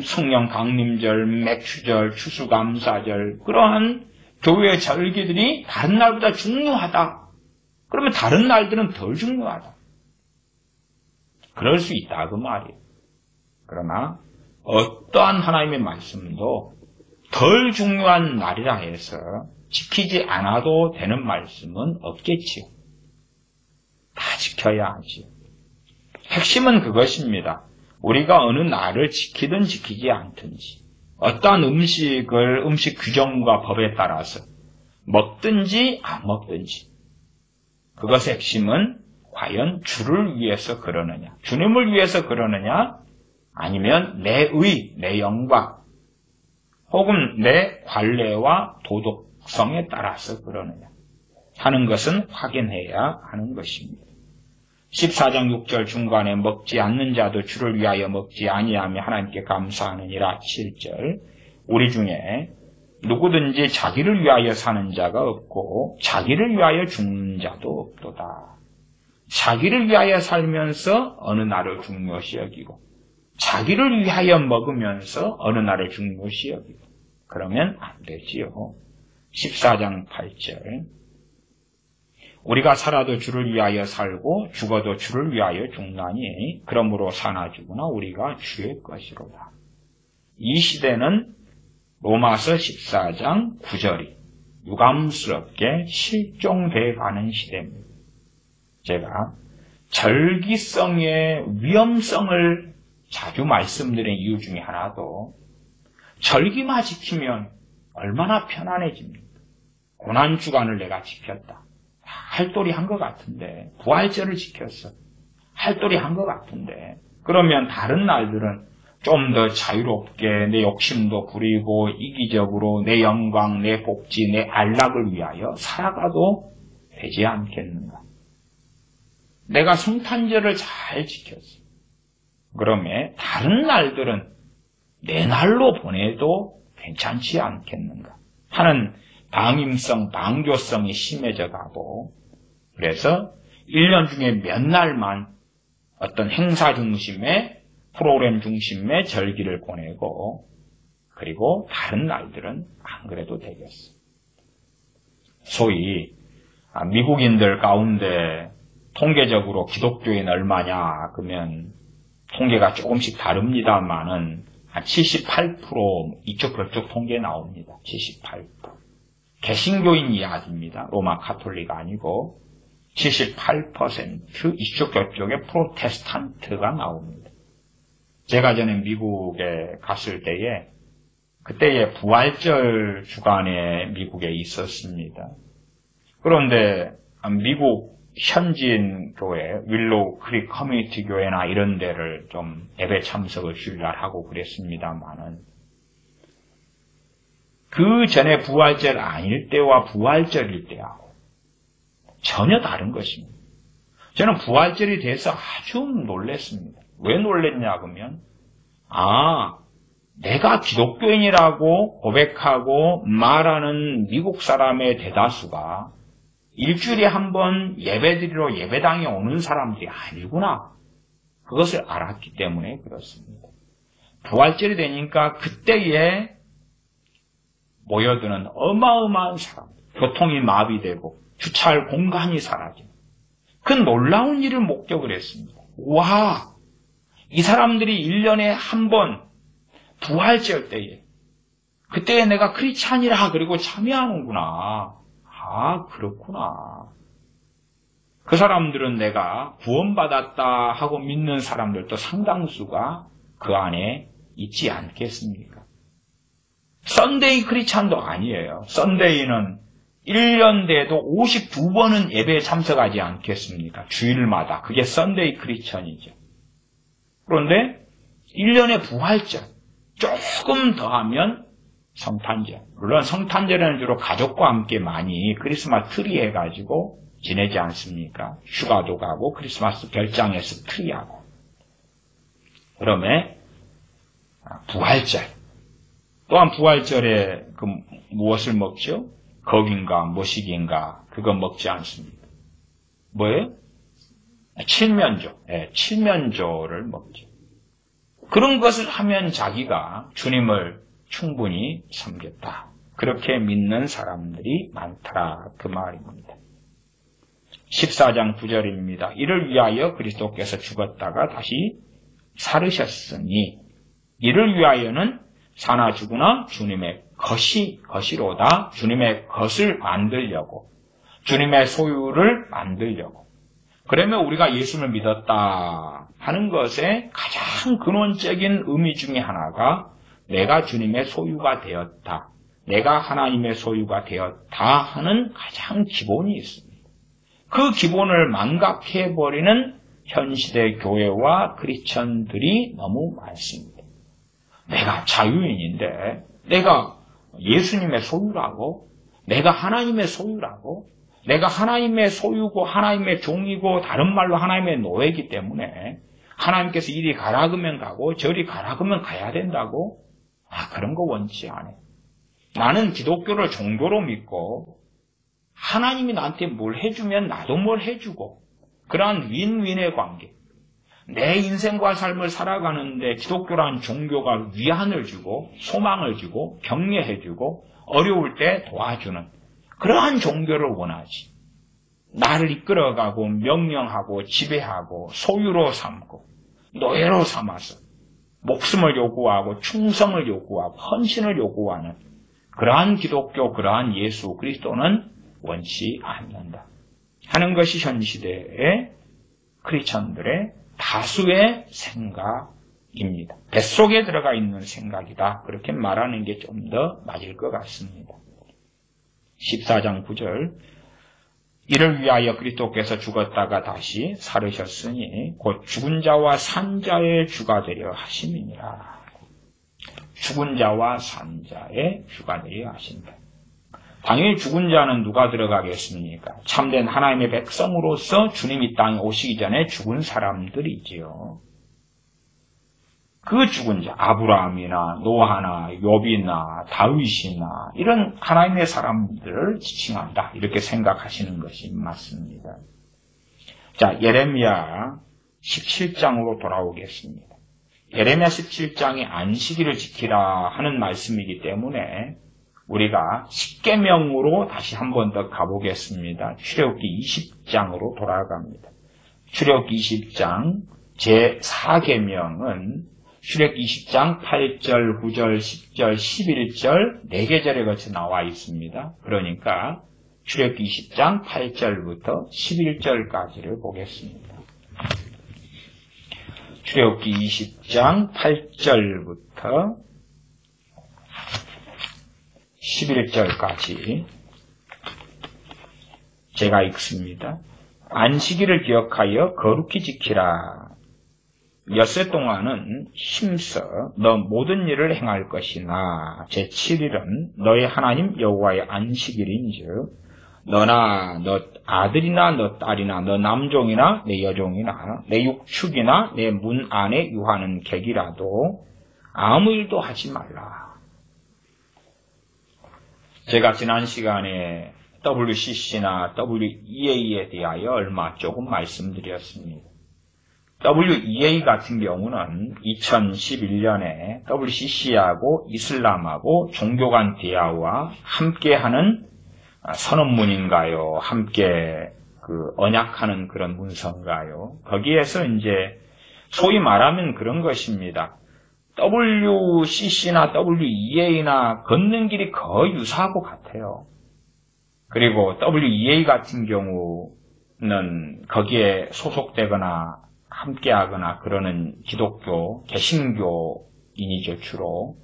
성령 강림절, 맥주절, 추수감사절 그러한 교회의 절기들이 다른 날보다 중요하다. 그러면 다른 날들은 덜 중요하다. 그럴 수 있다 그 말이에요. 그러나 어떠한 하나님의 말씀도 덜 중요한 날이라 해서 지키지 않아도 되는 말씀은 없겠지요. 다 지켜야 하지요. 핵심은 그것입니다. 우리가 어느 날을 지키든 지키지 않든지 어떠한 음식을 음식 규정과 법에 따라서 먹든지 안 먹든지 그것의 핵심은 과연 주를 위해서 그러느냐 주님을 위해서 그러느냐 아니면 내 의, 내 영광 혹은 내 관례와 도덕성에 따라서 그러느냐 하는 것은 확인해야 하는 것입니다. 14장 6절 중간에 먹지 않는 자도 주를 위하여 먹지 아니하며 하나님께 감사하느니라 7절 우리 중에 누구든지 자기를 위하여 사는 자가 없고 자기를 위하여 죽는 자도 없도다. 자기를 위하여 살면서 어느 날을 중요시 여기고 자기를 위하여 먹으면서 어느 날을 중요시 여기고 그러면 안 되지요. 14장 8절. 우리가 살아도 주를 위하여 살고 죽어도 주를 위하여 죽나니 그러므로 사나 죽으나 우리가 주의 것이로다. 이 시대는 로마서 14장 9절이 유감스럽게 실종돼 가는 시대입니다. 제가 절기성의 위험성을 자주 말씀드린 이유 중에 하나도 절기만 지키면 얼마나 편안해집니까? 고난주간을 내가 지켰다. 할도리 한 것 같은데, 부활절을 지켰어. 할도리 한 것 같은데, 그러면 다른 날들은 좀 더 자유롭게 내 욕심도 부리고 이기적으로 내 영광, 내 복지, 내 안락을 위하여 살아가도 되지 않겠는가? 내가 성탄절을 잘 지켰어. 그러면 다른 날들은 내 날로 보내도 괜찮지 않겠는가 하는 방임성, 방교성이 심해져 가고, 그래서 1년 중에 몇 날만 어떤 행사 중심의 프로그램 중심의 절기를 보내고, 그리고 다른 날들은 안 그래도 되겠어. 소위 미국인들 가운데 통계적으로 기독교인 얼마냐 그러면 통계가 조금씩 다릅니다만은 한 78% 이쪽 저쪽 통계 나옵니다. 78%. 개신교인 이야기입니다. 로마 가톨릭 아니고 78% 이쪽 저쪽에 프로테스탄트가 나옵니다. 제가 전에 미국에 갔을 때에 그때의 부활절 주간에 미국에 있었습니다. 그런데 미국 현지인 교회, 윌로우 크릭 커뮤니티 교회나 이런 데를 좀 예배 참석을 주일날 하고 그랬습니다만은 그 전에 부활절 아닐 때와 부활절일 때하고 전혀 다른 것입니다. 저는 부활절이 돼서 아주 놀랐습니다. 왜 놀랐냐 그러면 내가 기독교인이라고 고백하고 말하는 미국 사람의 대다수가 일주일에 한 번 예배드리러 예배당에 오는 사람들이 아니구나. 그것을 알았기 때문에 그렇습니다. 부활절이 되니까 그때에 모여드는 어마어마한 사람, 교통이 마비되고 주차할 공간이 사라지고 그 놀라운 일을 목격을 했습니다. 와, 이 사람들이 1년에 한 번 부활절 때에 그때에 내가 크리스찬이라 그리고 참여하는구나. 그렇구나. 그 사람들은 내가 구원받았다 하고 믿는 사람들도 상당수가 그 안에 있지 않겠습니까? 썬데이 크리스찬도 아니에요. 썬데이는 1년 돼도 52번은 예배에 참석하지 않겠습니까? 주일마다. 그게 썬데이 크리스찬이죠. 그런데 1년의 부활절, 조금 더하면 성탄절. 물론 성탄절에는 주로 가족과 함께 많이 크리스마스 트리 해가지고 지내지 않습니까? 휴가도 가고 크리스마스 별장에서 트리하고. 그러면 부활절. 또한 부활절에 무엇을 먹죠? 거긴가 뭐식인가 그거 먹지 않습니다. 뭐예요? 칠면조. 칠면조를 먹죠. 그런 것을 하면 자기가 주님을 충분히 섬겼다. 그렇게 믿는 사람들이 많더라. 그 말입니다. 14장 9절입니다. 이를 위하여 그리스도께서 죽었다가 다시 살으셨으니 이를 위하여는 사나 죽으나 주님의 것이로다. 주님의 것을 만들려고 주님의 소유를 만들려고. 그러면 우리가 예수를 믿었다 하는 것의 가장 근원적인 의미 중에 하나가 내가 주님의 소유가 되었다. 내가 하나님의 소유가 되었다 하는 가장 기본이 있습니다. 그 기본을 망각해버리는 현시대 교회와 크리스천들이 너무 많습니다. 내가 자유인인데 내가 예수님의 소유라고 내가 하나님의 소유라고 내가 하나님의 소유고 하나님의 종이고 다른 말로 하나님의 노예이기 때문에 하나님께서 이리 가라 그러면 가고 저리 가라 그러면 가야 된다고? 그런 거 원치 않아. 나는 기독교를 종교로 믿고 하나님이 나한테 뭘 해주면 나도 뭘 해주고 그러한 윈윈의 관계. 내 인생과 삶을 살아가는데 기독교란 종교가 위안을 주고 소망을 주고 격려해 주고 어려울 때 도와주는 그러한 종교를 원하지. 나를 이끌어가고 명령하고 지배하고 소유로 삼고 노예로 삼아서 목숨을 요구하고 충성을 요구하고 헌신을 요구하는 그러한 기독교, 그러한 예수 그리스도는 원치 않는다 하는 것이 현 시대의 크리스천들의 다수의 생각입니다. 뱃속에 들어가 있는 생각이다. 그렇게 말하는 게 좀 더 맞을 것 같습니다. 14장 9절 이를 위하여 그리스도께서 죽었다가 다시 살으셨으니 곧 죽은 자와 산 자의 주가 되려 하심이니라. 죽은 자와 산 자의 주가 되려 하신다. 당연히 죽은 자는 누가 들어가겠습니까? 참된 하나님의 백성으로서 주님이 땅에 오시기 전에 죽은 사람들이지요. 그 죽은 자, 아브라함이나 노아나 욥이나 다윗이나 이런 하나님의 사람들을 지칭한다. 이렇게 생각하시는 것이 맞습니다. 자, 예레미야 17장으로 돌아오겠습니다. 예레미야 17장이 안식일을 지키라 하는 말씀이기 때문에 우리가 십계명으로 다시 한 번 더 가보겠습니다. 출애굽기 20장으로 돌아갑니다. 출애굽기 20장 제4계명은 출애굽기 20장 8절, 9절, 10절, 11절 4계절에 걸쳐 나와 있습니다. 그러니까 출애굽기 20장 8절부터 11절까지를 보겠습니다. 출애굽기 20장 8절부터 11절까지 제가 읽습니다. 안식일을 기억하여 거룩히 지키라. 엿새 동안은 힘써 너 모든 일을 행할 것이나 제7일은 너의 하나님 여호와의 안식일인즉 너나 너 아들이나 너 딸이나 너 남종이나 내 여종이나 내 육축이나 내 문 안에 유하는 객이라도 아무 일도 하지 말라. 제가 지난 시간에 WCC나 WEA에 대하여 얼마 조금 말씀드렸습니다. WEA 같은 경우는 2011년에 WCC하고 이슬람하고 종교 간 대화와 함께하는 선언문인가요? 함께 언약하는 그런 문서인가요? 거기에서 이제 소위 말하면 그런 것입니다. WCC나 WEA나 걷는 길이 거의 유사하고 같아요. 그리고 WEA 같은 경우는 거기에 소속되거나 함께하거나 그러는 기독교, 개신교인이죠, 주로.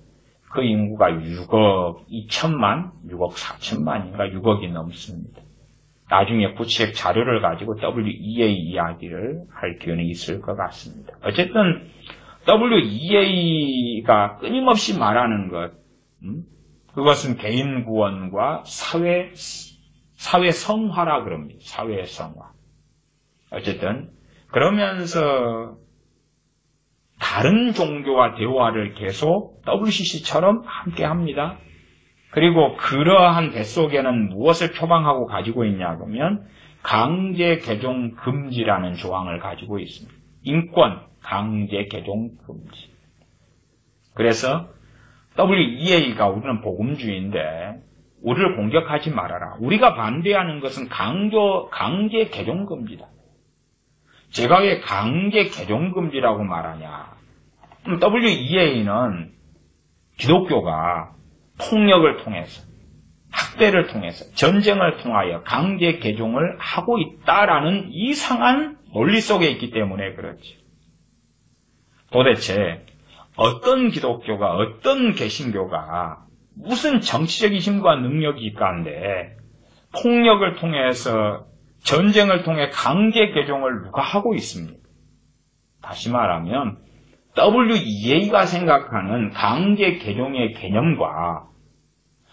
그 인구가 6억 2천만, 6억 4천만인가 6억이 넘습니다. 나중에 구체적 자료를 가지고 WEA 이야기를 할 기회는 있을 것 같습니다. 어쨌든 WEA가 끊임없이 말하는 것, 그것은 개인 구원과 사회 성화라 그럽니다. 사회 성화. 어쨌든 그러면서 다른 종교와 대화를 계속 WCC처럼 함께 합니다. 그리고 그러한 뱃속에는 무엇을 표방하고 가지고 있냐 그러면 강제 개종 금지라는 조항을 가지고 있습니다. 인권, 강제 개종 금지. 그래서 WEA가 우리는 복음주의인데 우리를 공격하지 말아라. 우리가 반대하는 것은 강제 개종 금지다. 제가 왜 강제 개종 금지라고 말하냐? WEA는 기독교가 폭력을 통해서, 학대를 통해서, 전쟁을 통하여 강제 개종을 하고 있다라는 이상한 논리 속에 있기 때문에 그렇지. 도대체 어떤 기독교가, 어떤 개신교가 무슨 정치적인 힘과 능력이 있다는데 폭력을 통해서 전쟁을 통해 강제 개종을 누가 하고 있습니까? 다시 말하면 WEA가 생각하는 강제 개종의 개념과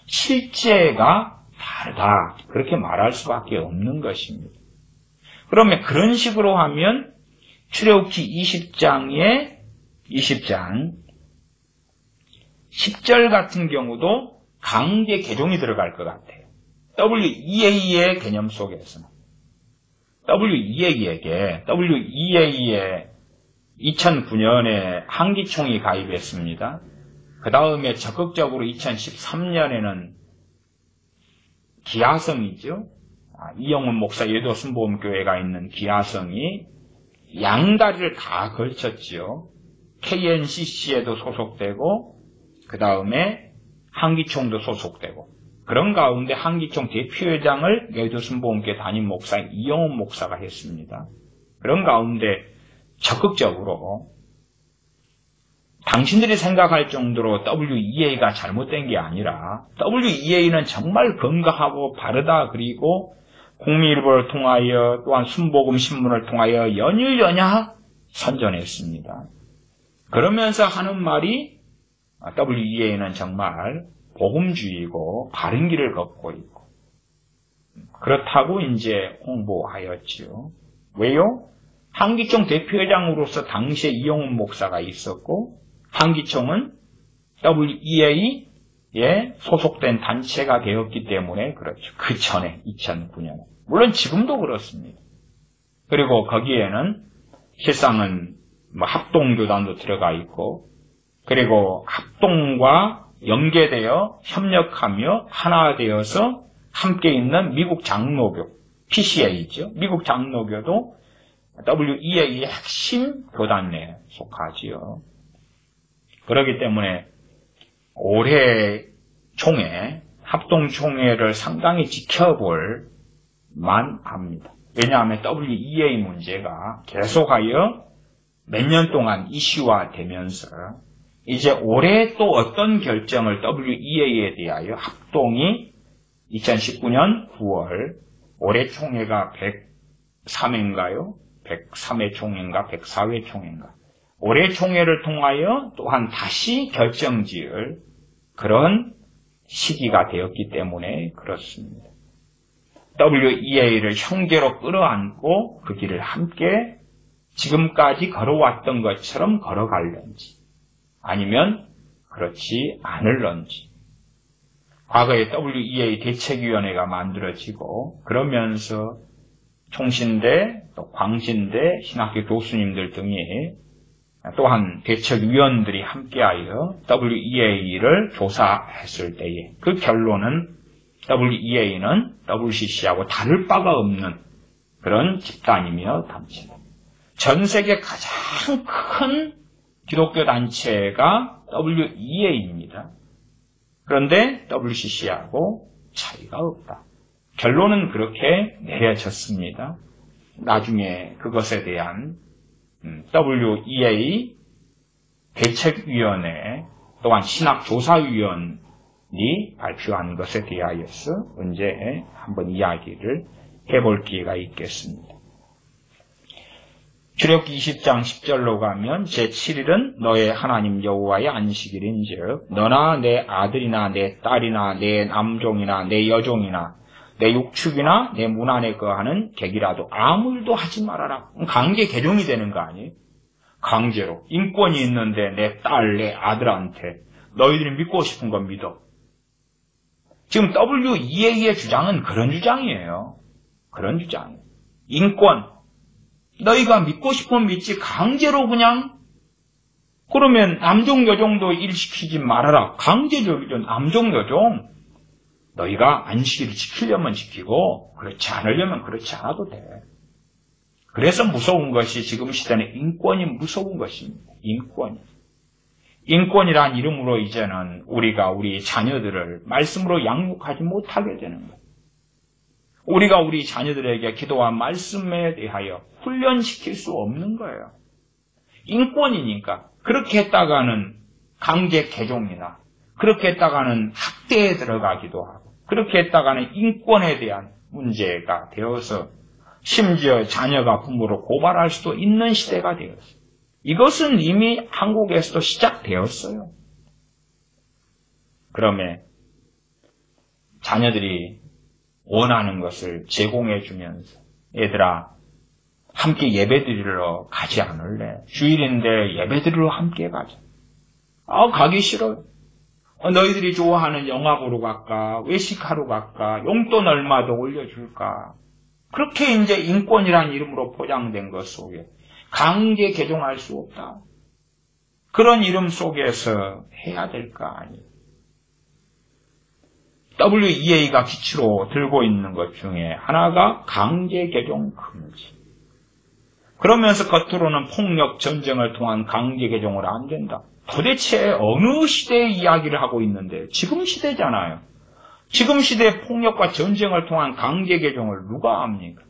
실제가 다르다. 그렇게 말할 수밖에 없는 것입니다. 그러면 그런 식으로 하면 출애굽기 20장 10절 같은 경우도 강제 개종이 들어갈 것 같아요. WEA의 개념 속에서는. WEA의 2009년에 한기총이 가입했습니다. 그 다음에 적극적으로 2013년에는 기아성이죠. 이영훈 목사 예도순복음교회가 있는 기아성이 양다리를 다 걸쳤죠. KNCC에도 소속되고 그 다음에 한기총도 소속되고 그런 가운데 한기총 대표회장을 예도순복음교회 담임 목사 이영훈 목사가 했습니다. 그런 가운데 적극적으로 당신들이 생각할 정도로 WEA가 잘못된 게 아니라 WEA는 정말 건강하고 바르다. 그리고 국민일보를 통하여 또한 순복음신문을 통하여 연일연야 선전했습니다. 그러면서 하는 말이 WEA는 정말 복음주의고 바른 길을 걷고 있고 그렇다고 이제 홍보하였지요. 왜요? 한기총 대표회장으로서 당시에 이영훈 목사가 있었고 한기총은 WEA에 소속된 단체가 되었기 때문에 그렇죠. 그 전에 2009년에. 물론 지금도 그렇습니다. 그리고 거기에는 실상은 합동교단도 들어가 있고 그리고 합동과 연계되어 협력하며 하나 되어서 함께 있는 미국 장로교, PCA죠. 미국 장로교도 WEA의 핵심 교단 내에 속하지요. 그렇기 때문에 올해 총회, 합동총회를 상당히 지켜볼 만합니다. 왜냐하면 WEA 문제가 계속하여 몇 년 동안 이슈화되면서 이제 올해 또 어떤 결정을 WEA에 대하여 합동이 2019년 9월 올해 총회가 103회인가요? 103회 총회인가 104회 총회인가 올해 총회를 통하여 또한 다시 결정지을 그런 시기가 되었기 때문에 그렇습니다. WEA를 형제로 끌어안고 그 길을 함께 지금까지 걸어왔던 것처럼 걸어갈런지 아니면 그렇지 않을런지 과거에 WEA 대책위원회가 만들어지고 그러면서 총신대, 또 광신대, 신학교 교수님들 등이 또한 대책위원들이 함께하여 WEA를 조사했을 때에 그 결론은 WEA는 WCC하고 다를 바가 없는 그런 집단이며 단체입니다. 전 세계 가장 큰 기독교 단체가 WEA입니다. 그런데 WCC하고 차이가 없다. 결론은 그렇게 내려졌습니다. 나중에 그것에 대한 WEA 대책위원회 또한 신학조사위원이 발표한 것에 대하여서 언제 한번 이야기를 해볼 기회가 있겠습니다. 출애굽기 20장 10절로 가면 제7일은 너의 하나님 여호와의 안식일인즉 너나 내 아들이나 내 딸이나 내 남종이나 내 여종이나 내 육축이나 내 문 안에 거하는 객이라도 아무 일도 하지 말아라. 강제 개종이 되는 거 아니에요? 강제로. 인권이 있는데 내 딸, 내 아들한테 너희들이 믿고 싶은 거 믿어. 지금 WEA의 주장은 그런 주장이에요. 그런 주장이에요. 인권. 너희가 믿고 싶으면 믿지 강제로 그냥 그러면 남종 여종도 일시키지 말아라. 강제적이죠. 남종 여종. 너희가 안식일을 지키려면 지키고 그렇지 않으려면 그렇지 않아도 돼. 그래서 무서운 것이 지금 시대는 인권이 무서운 것입니다. 인권이. 인권이란 이름으로 이제는 우리가 우리 자녀들을 말씀으로 양육하지 못하게 되는 거예요. 우리가 우리 자녀들에게 기도와 말씀에 대하여 훈련시킬 수 없는 거예요. 인권이니까 그렇게 했다가는 강제 개종이나 그렇게 했다가는 학대에 들어가기도 하고 그렇게 했다가는 인권에 대한 문제가 되어서 심지어 자녀가 부모를 고발할 수도 있는 시대가 되었어요. 이것은 이미 한국에서도 시작되었어요. 그러면 자녀들이 원하는 것을 제공해 주면서 얘들아 함께 예배드리러 가지 않을래? 주일인데 예배드리러 함께 가자. 가기 싫어요. 너희들이 좋아하는 영화 보러 갈까? 외식하러 갈까? 용돈 얼마 더 올려줄까? 그렇게 이제 인권이라는 이름으로 포장된 것 속에 강제 개종할 수 없다. 그런 이름 속에서 해야 될 거 아니에요. WEA가 기치로 들고 있는 것 중에 하나가 강제 개종 금지. 그러면서 겉으로는 폭력 전쟁을 통한 강제 개종을 안 된다. 도대체 어느 시대의 이야기를 하고 있는데 지금 시대잖아요. 지금 시대의 폭력과 전쟁을 통한 강제 개종을 누가 합니까?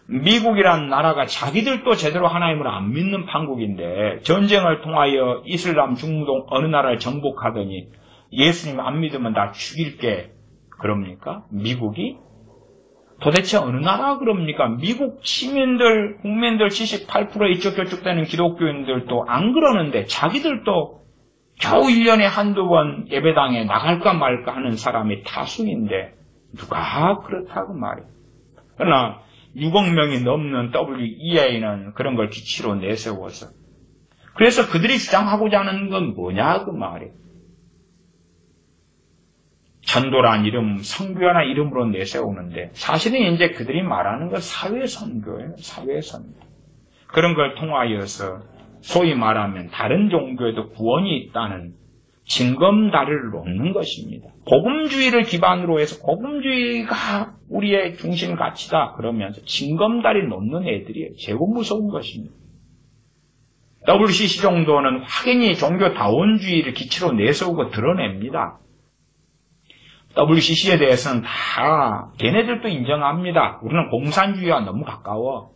미국이란 나라가 자기들도 제대로 하나님을 안 믿는 판국인데 전쟁을 통하여 이슬람, 중동 어느 나라를 정복하더니 예수님 안 믿으면 다 죽일게 그럽니까? 미국이? 도대체 어느 나라가 그럽니까? 미국 시민들, 국민들 78% 이쪽 저쪽 되는 기독교인들도 안 그러는데 자기들도 겨우 1년에 한두 번 예배당에 나갈까 말까 하는 사람이 다수인데 누가 그렇다고 말이에요. 그러나 6억 명이 넘는 WEA는 그런 걸 기치로 내세워서 그래서 그들이 주장하고자 하는 건 뭐냐 그 말이에요. 전도란 이름, 선교라는 이름으로 내세우는데 사실은 이제 그들이 말하는 건 사회선교예요. 사회선교. 그런 걸 통하여서 소위 말하면 다른 종교에도 구원이 있다는 징검다리를 놓는 것입니다. 복음주의를 기반으로 해서 복음주의가 우리의 중심 가치다 그러면서 징검다리 놓는 애들이에요. 제법 무서운 것입니다. WCC 정도는 확연히 종교다원주의를 기치로 내세우고 드러냅니다. WCC에 대해서는 다 걔네들도 인정합니다. 우리는 공산주의와 너무 가까워.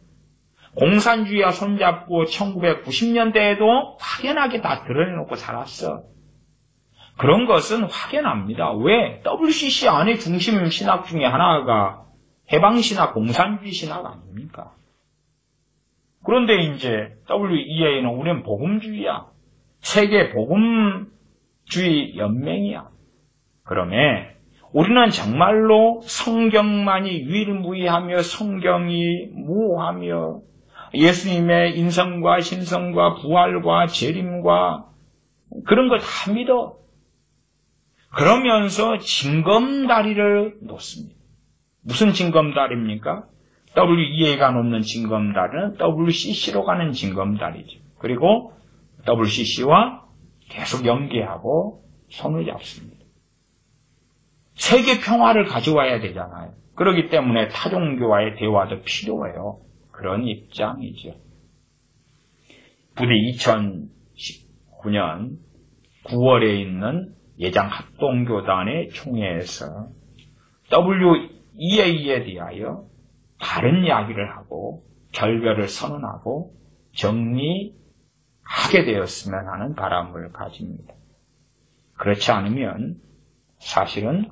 공산주의와 손잡고 1990년대에도 확연하게 다 드러내놓고 살았어. 그런 것은 확연합니다. 왜? WCC 안에 중심 신학 중에 하나가 해방신학, 공산주의 신학 아닙니까? 그런데 이제 WEA는 우리는 복음주의야. 세계 복음주의 연맹이야. 그러면 우리는 정말로 성경만이 유일무이하며 성경이 무하며 예수님의 인성과 신성과 부활과 재림과 그런 걸 다 믿어. 그러면서 징검다리를 놓습니다. 무슨 징검다리입니까? WEA가 놓는 징검다리는 WCC로 가는 징검다리죠. 그리고 WCC와 계속 연계하고 손을 잡습니다. 세계 평화를 가져와야 되잖아요. 그렇기 때문에 타종교와의 대화도 필요해요. 그런 입장이죠. 부디 2019년 9월에 있는 예장합동교단의 총회에서 WEA에 대하여 바른 이야기를 하고 결별을 선언하고 정리하게 되었으면 하는 바람을 가집니다. 그렇지 않으면 사실은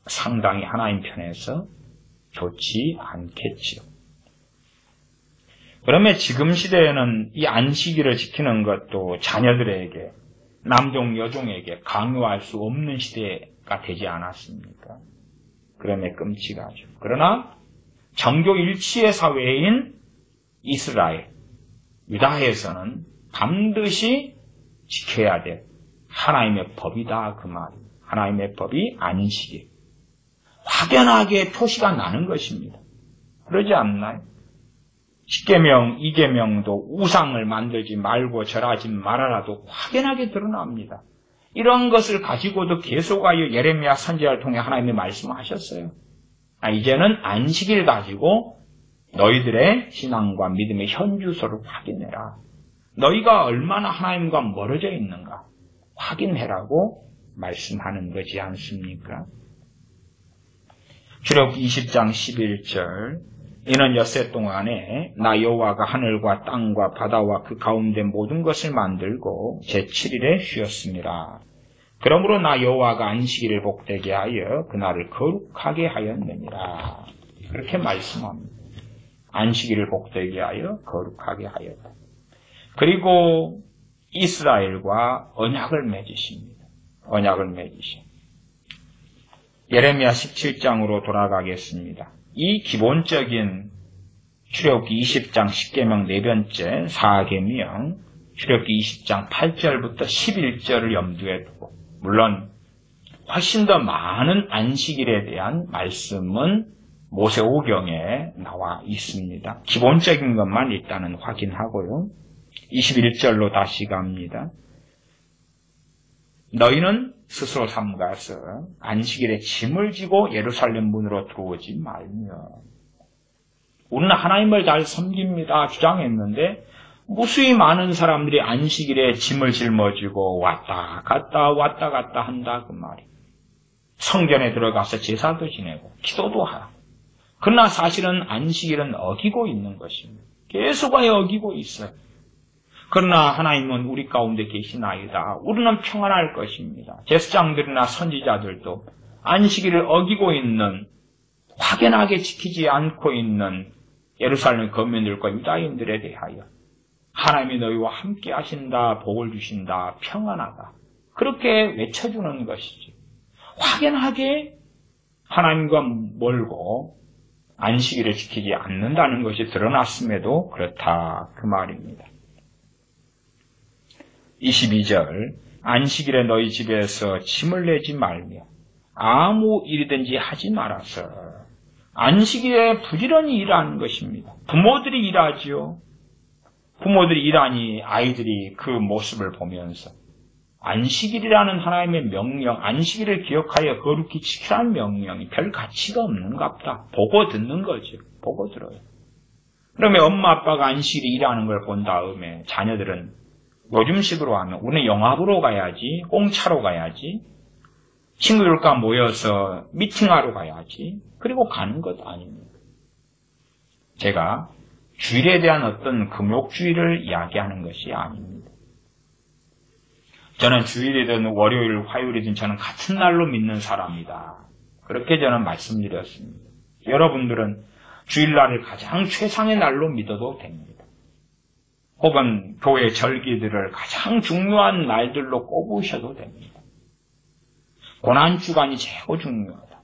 상당히 하나님 편에서 좋지 않겠지요. 그러면 지금 시대에는 이 안식일을 지키는 것도 자녀들에게 남종 여종에게 강요할 수 없는 시대가 되지 않았습니까? 그러면 끔찍하죠. 그러나 정교 일치의 사회인 이스라엘, 유다에서는 반드시 지켜야 될 하나님의 법이다 그 말이에요. 하나님의 법이 안식일. 확연하게 표시가 나는 것입니다. 그러지 않나요? 10계명, 2계명도 우상을 만들지 말고 절하지 말아라도 확연하게 드러납니다. 이런 것을 가지고도 계속하여 예레미야 선지자를 통해 하나님이 말씀하셨어요. 이제는 안식일 가지고 너희들의 신앙과 믿음의 현주소를 확인해라. 너희가 얼마나 하나님과 멀어져 있는가 확인해라고 말씀하는 거지 않습니까? 출애굽기 20장 11절 이는 엿새 동안에 나 여호와가 하늘과 땅과 바다와 그 가운데 모든 것을 만들고 제7일에 쉬었습니다. 그러므로 나 여호와가 안식일을 복되게 하여 그날을 거룩하게 하였느니라. 그렇게 말씀합니다. 안식일을 복되게 하여 거룩하게 하였다. 그리고 이스라엘과 언약을 맺으십니다. 언약을 맺으십니다. 예레미야 17장으로 돌아가겠습니다. 이 기본적인 출애굽기 20장 10계명 네 번째 4계명 출애굽기 20장 8절부터 11절을 염두에 두고 물론 훨씬 더 많은 안식일에 대한 말씀은 모세오경에 나와 있습니다. 기본적인 것만 일단은 확인하고요. 21절로 다시 갑니다. 너희는 스스로 삼가서 안식일에 짐을 지고 예루살렘 문으로 들어오지 말며. 우리는 하나님을 잘 섬깁니다 주장했는데 무수히 많은 사람들이 안식일에 짐을 짊어지고 왔다 갔다 한다 그 말이에요. 성전에 들어가서 제사도 지내고 기도도 하고. 그러나 사실은 안식일은 어기고 있는 것입니다. 계속 어기고 있어요. 그러나 하나님은 우리 가운데 계시나이다. 우리는 평안할 것입니다. 제사장들이나 선지자들도 안식일을 어기고 있는, 확연하게 지키지 않고 있는 예루살렘 거민들과 유다인들에 대하여 하나님이 너희와 함께 하신다, 복을 주신다, 평안하다. 그렇게 외쳐주는 것이지. 확연하게 하나님과 멀고 안식일을 지키지 않는다는 것이 드러났음에도 그렇다 그 말입니다. 22절 안식일에 너희 집에서 짐을 내지 말며 아무 일이든지 하지 말아서. 안식일에 부지런히 일하는 것입니다. 부모들이 일하지요. 부모들이 일하니 아이들이 그 모습을 보면서 안식일이라는 하나님의 명령, 안식일을 기억하여 거룩히 지키라는 명령이 별 가치가 없는갑다. 보고 듣는 거죠. 보고 들어요. 그러면 엄마 아빠가 안식일에 일하는 걸 본 다음에 자녀들은 요즘식으로 하면 우리는 영화 보러 가야지, 공차로 가야지, 친구들과 모여서 미팅하러 가야지, 그리고 가는 것 아닙니다. 제가 주일에 대한 어떤 금욕주의를 이야기하는 것이 아닙니다. 저는 주일이든 월요일, 화요일이든 저는 같은 날로 믿는 사람이다. 그렇게 저는 말씀드렸습니다. 여러분들은 주일날을 가장 최상의 날로 믿어도 됩니다. 혹은 교회 절기들을 가장 중요한 날들로 꼽으셔도 됩니다. 고난주간이 최고 중요하다.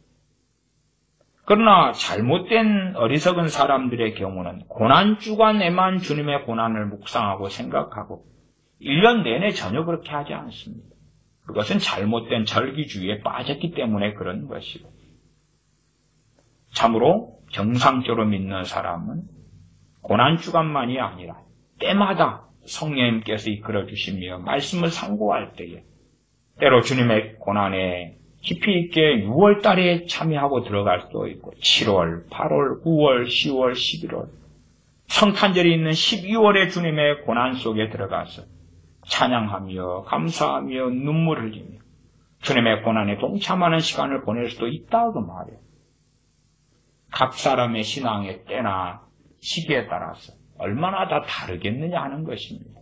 그러나 잘못된 어리석은 사람들의 경우는 고난주간에만 주님의 고난을 묵상하고 생각하고 1년 내내 전혀 그렇게 하지 않습니다. 그것은 잘못된 절기주의에 빠졌기 때문에 그런 것이고, 참으로 정상적으로 믿는 사람은 고난주간만이 아니라 때마다 성령님께서 이끌어 주시며 말씀을 상고할 때에 때로 주님의 고난에 깊이 있게 6월 달에 참여하고 들어갈 수도 있고 7월, 8월, 9월, 10월, 11월 성탄절이 있는 12월에 주님의 고난 속에 들어가서 찬양하며 감사하며 눈물을 흘리며 주님의 고난에 동참하는 시간을 보낼 수도 있다고 말해요. 각 사람의 신앙의 때나 시기에 따라서 얼마나 다 다르겠느냐 하는 것입니다.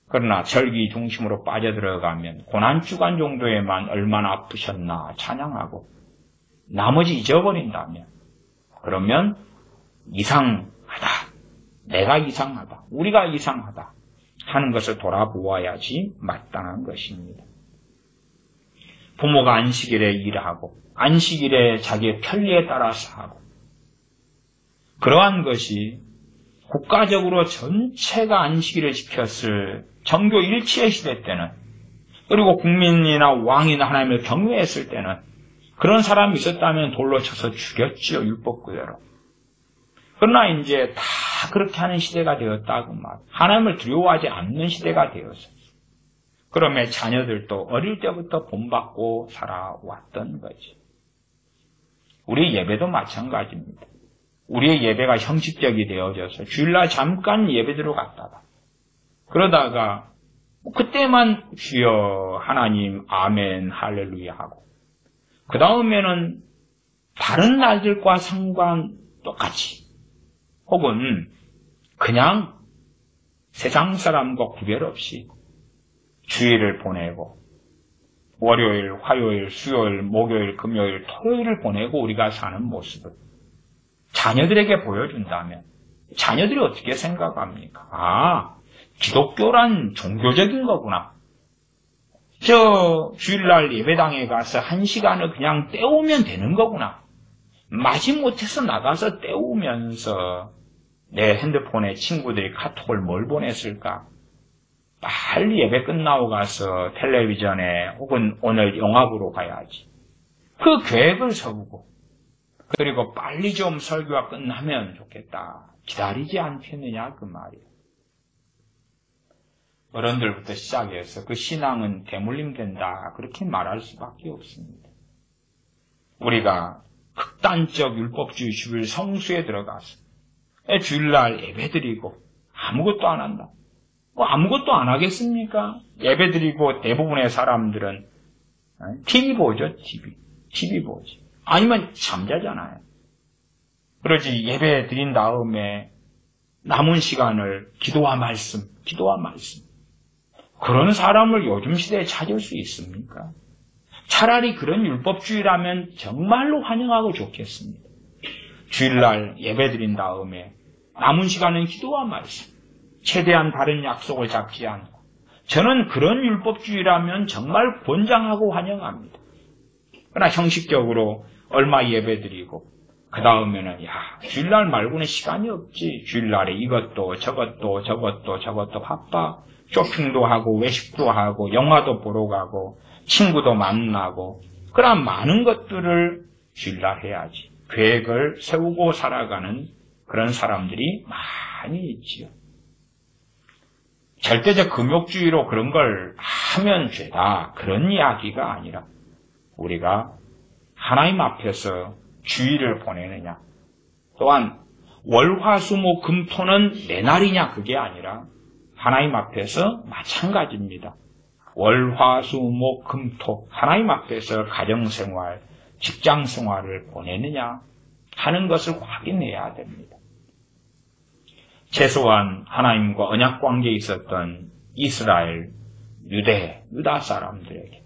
그러나 절기 중심으로 빠져들어가면 고난주간 정도에만 얼마나 아프셨나 찬양하고 나머지 잊어버린다면 그러면 이상하다, 내가 이상하다, 우리가 이상하다 하는 것을 돌아보아야지 마땅한 것입니다. 부모가 안식일에 일하고 안식일에 자기의 편리에 따라서 하고 그러한 것이 국가적으로 전체가 안식일을 지켰을 정교 일치의 시대 때는, 그리고 국민이나 왕이나 하나님을 경외했을 때는 그런 사람이 있었다면 돌로 쳐서 죽였지요, 율법 그대로. 그러나 이제 다 그렇게 하는 시대가 되었다고 말. 하나님을 두려워하지 않는 시대가 되었어요. 그러면 자녀들도 어릴 때부터 본받고 살아왔던 거지. 우리 예배도 마찬가지입니다. 우리의 예배가 형식적이 되어져서 주일날 잠깐 예배드려 갔다가 그러다가 그때만 주여 하나님 아멘 할렐루야 하고 그 다음에는 다른 날들과 상관 똑같이 혹은 그냥 세상 사람과 구별 없이 주일을 보내고 월요일, 화요일, 수요일, 목요일, 금요일, 토요일을 보내고 우리가 사는 모습을 자녀들에게 보여준다면 자녀들이 어떻게 생각합니까? 아, 기독교란 종교적인 거구나. 저 주일날 예배당에 가서 1시간을 그냥 때우면 되는 거구나. 마지못해서 나가서 때우면서 내 핸드폰에 친구들이 카톡을 뭘 보냈을까? 빨리 예배 끝나고 가서 텔레비전에 혹은 오늘 영화 보러 가야지. 그 계획을 세우고 그리고 빨리 좀 설교가 끝나면 좋겠다. 기다리지 않겠느냐 그 말이에요. 어른들부터 시작해서 그 신앙은 대물림된다. 그렇게 말할 수밖에 없습니다. 우리가 극단적 율법주의 주일 성수에 들어가서 주일날 예배드리고 아무것도 안 한다. 아무것도 안 하겠습니까? 예배드리고 대부분의 사람들은 TV 보죠. TV 보지. 아니면 잠자잖아요. 그러지 예배 드린 다음에 남은 시간을 기도와 말씀. 그런 사람을 요즘 시대에 찾을 수 있습니까? 차라리 그런 율법주의라면 정말로 환영하고 좋겠습니다. 주일날 예배 드린 다음에 남은 시간은 기도와 말씀. 최대한 다른 약속을 잡지 않고. 저는 그런 율법주의라면 정말 권장하고 환영합니다. 그러나 형식적으로 얼마 예배 드리고 그 다음에는 주일날 말고는 시간이 없지. 주일날에 이것도 저것도 바빠. 쇼핑도 하고 외식도 하고 영화도 보러 가고 친구도 만나고 그런 많은 것들을 주일날 해야지. 계획을 세우고 살아가는 그런 사람들이 많이 있지요. 절대적 금욕주의로 그런 걸 하면 죄다. 그런 이야기가 아니라 우리가 하나님 앞에서 주일을 보내느냐. 또한 월화수목금토는 내 날이냐 그게 아니라 하나님 앞에서 마찬가지입니다. 월화수목금토 하나님 앞에서 가정생활, 직장생활을 보내느냐 하는 것을 확인해야 됩니다. 최소한 하나님과 언약관계에 있었던 이스라엘, 유다 사람들에게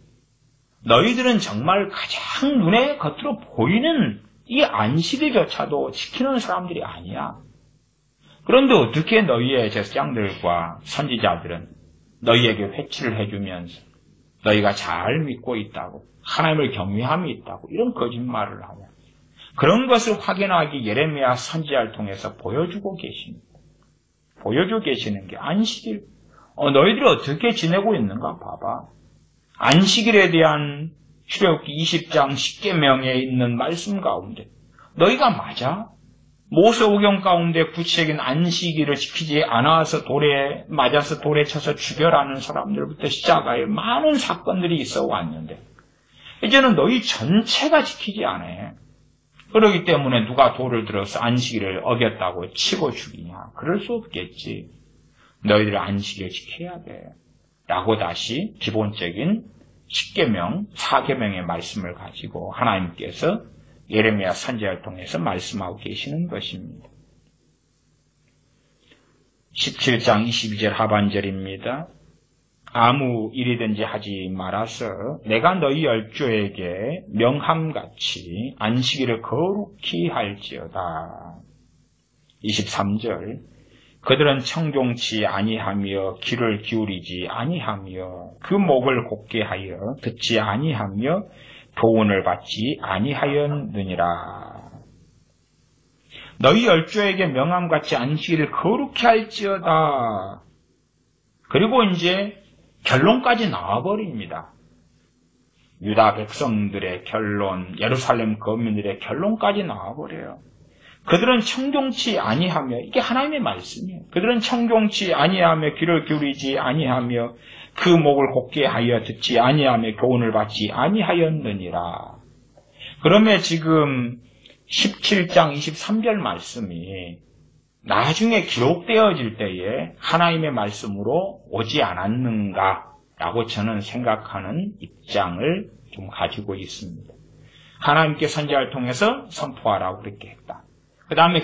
너희들은 정말 가장 눈에 겉으로 보이는 이 안식일조차도 지키는 사람들이 아니야. 그런데 어떻게 너희의 제사장들과 선지자들은 너희에게 회치를 해주면서 너희가 잘 믿고 있다고 하나님을 경외함이 있다고 이런 거짓말을 하냐. 그런 것을 확인하기 예레미야 선지자를 통해서 보여주고 계십니다. 보여주고 계시는 게 안식일. 너희들이 어떻게 지내고 있는가 봐봐. 안식일에 대한 출애굽기 20장 10계명에 있는 말씀 가운데 너희가 모세오경 가운데 구체적인 안식일을 지키지 않아서 돌에 맞아서 돌에 쳐서 죽여라는 사람들부터 시작하여 많은 사건들이 있어 왔는데 이제는 너희 전체가 지키지 않아. 그렇기 때문에 누가 돌을 들어서 안식일을 어겼다고 치고 죽이냐. 그럴 수 없겠지. 너희들 안식일 지켜야 돼. 라고 다시 기본적인 10계명, 4계명의 말씀을 가지고 하나님께서 예레미야 선지자를 통해서 말씀하고 계시는 것입니다. 17장 22절 하반절입니다. 아무 일이든지 하지 말아서 내가 너희 열조에게 명함같이 안식일을 거룩히 할지어다. 23절 그들은 청종치 아니하며 귀를 기울이지 아니하며 그 목을 곧게 하여 듣지 아니하며 교훈을 받지 아니하였느니라. 너희 열조에게 명함같이 안식일을 거룩히 할지어다. 그리고 이제 결론까지 나와버립니다. 유다 백성들의 결론, 예루살렘 거민들의 결론까지 나와버려요. 그들은 청종치 아니하며, 이게 하나님의 말씀이에요. 그들은 청종치 아니하며 귀를 기울이지 아니하며 그 목을 곧게 하여 듣지 아니하며 교훈을 받지 아니하였느니라. 그러면 지금 17장 23절 말씀이 나중에 기록되어질 때에 하나님의 말씀으로 오지 않았는가라고 저는 생각하는 입장을 좀 가지고 있습니다. 하나님께 선지자를 통해서 선포하라고 그렇게 했다. 그 다음에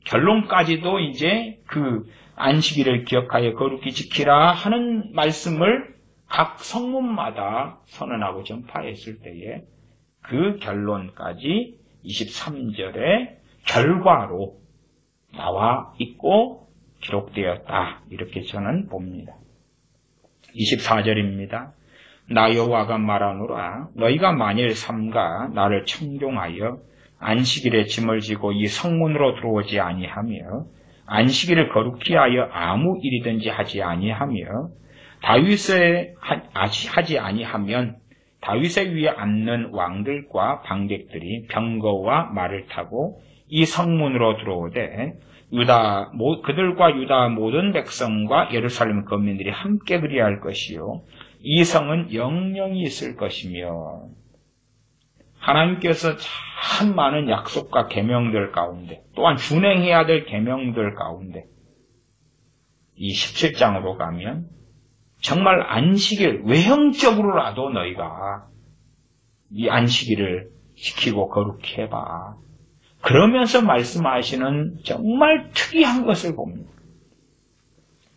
결론까지도 이제 그 안식일을 기억하여 거룩히 지키라 하는 말씀을 각 성문마다 선언하고 전파했을 때에 그 결론까지 23절의 결과로 나와 있고 기록되었다. 이렇게 저는 봅니다. 24절입니다. 나 여호와가 말하노라. 너희가 만일 삼가 나를 청종하여 안식일에 짐을 지고 이 성문으로 들어오지 아니하며 안식일을 거룩히 하여 아무 일이든지 하지 아니하며 다윗의 하지 아니하면 다윗의 위에 앉는 왕들과 방백들이 병거와 말을 타고 이 성문으로 들어오되 그들과 유다 모든 백성과 예루살렘 거민들이 함께 그리할 것이요 이 성은 영영이 있을 것이며 하나님께서 참 많은 약속과 계명들 가운데 또한 준행해야 될 계명들 가운데 이 17장으로 가면 정말 안식일 외형적으로라도 너희가 이 안식일을 지키고 거룩히 해봐. 그러면서 말씀하시는 정말 특이한 것을 봅니다.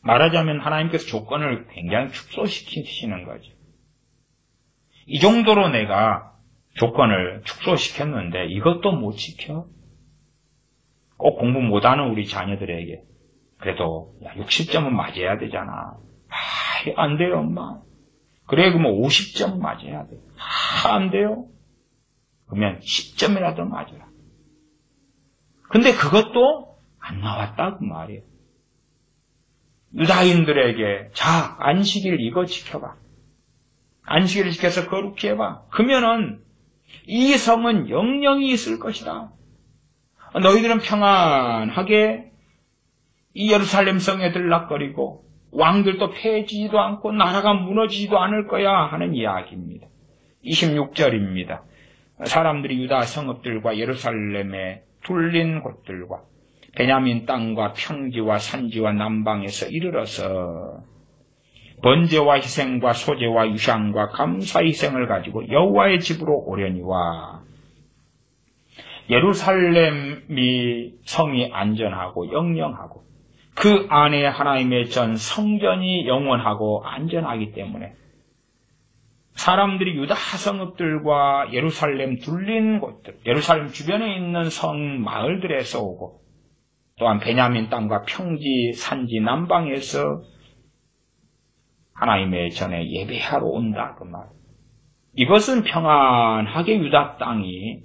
말하자면 하나님께서 조건을 굉장히 축소시키시는 거죠. 이 정도로 내가 조건을 축소시켰는데 이것도 못 지켜? 꼭 공부 못하는 우리 자녀들에게 그래도 60점은 맞아야 되잖아. 안 돼요, 엄마. 그래, 그러면 50점 맞아야 돼. 안 돼요? 그러면 10점이라도 맞아라. 근데 그것도 안 나왔다, 그 말이에요. 유다인들에게, 자, 안식일 이거 지켜봐. 안식일을 지켜서 거룩히 해봐. 그러면은 이 성은 영영이 있을 것이다. 너희들은 평안하게 이 예루살렘 성에 들락거리고 왕들도 패해지지도 않고 나라가 무너지지도 않을 거야 하는 이야기입니다. 26절입니다. 사람들이 유다 성읍들과 예루살렘에 둘린 곳들과 베냐민 땅과 평지와 산지와 남방에서 이르러서 번제와 희생과 소제와 유향과 감사 희생을 가지고 여호와의 집으로 오려니와 예루살렘이 성이 안전하고 영영하고 그 안에 하나님의 전 성전이 영원하고 안전하기 때문에 사람들이 유다 성읍들과 예루살렘 둘린 곳들, 예루살렘 주변에 있는 성 마을들에서 오고 또한 베냐민 땅과 평지, 산지, 남방에서 하나님의 전에 예배하러 온다 그 말. 이것은 평안하게 유다 땅이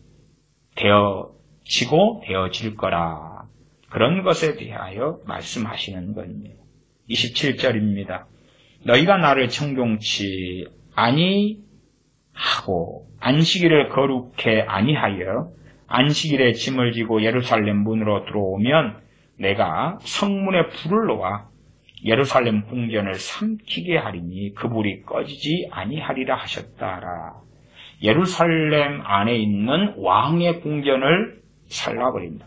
되어지고 되어질 거라. 그런 것에 대하여 말씀하시는 겁니다. 27절입니다. 너희가 나를 청종치 아니하고 안식일을 거룩해 아니하여 안식일에 짐을 지고 예루살렘 문으로 들어오면 내가 성문에 불을 놓아 예루살렘 궁전을 삼키게 하리니 그 불이 꺼지지 아니하리라 하셨다라. 예루살렘 안에 있는 왕의 궁전을 살라버린다.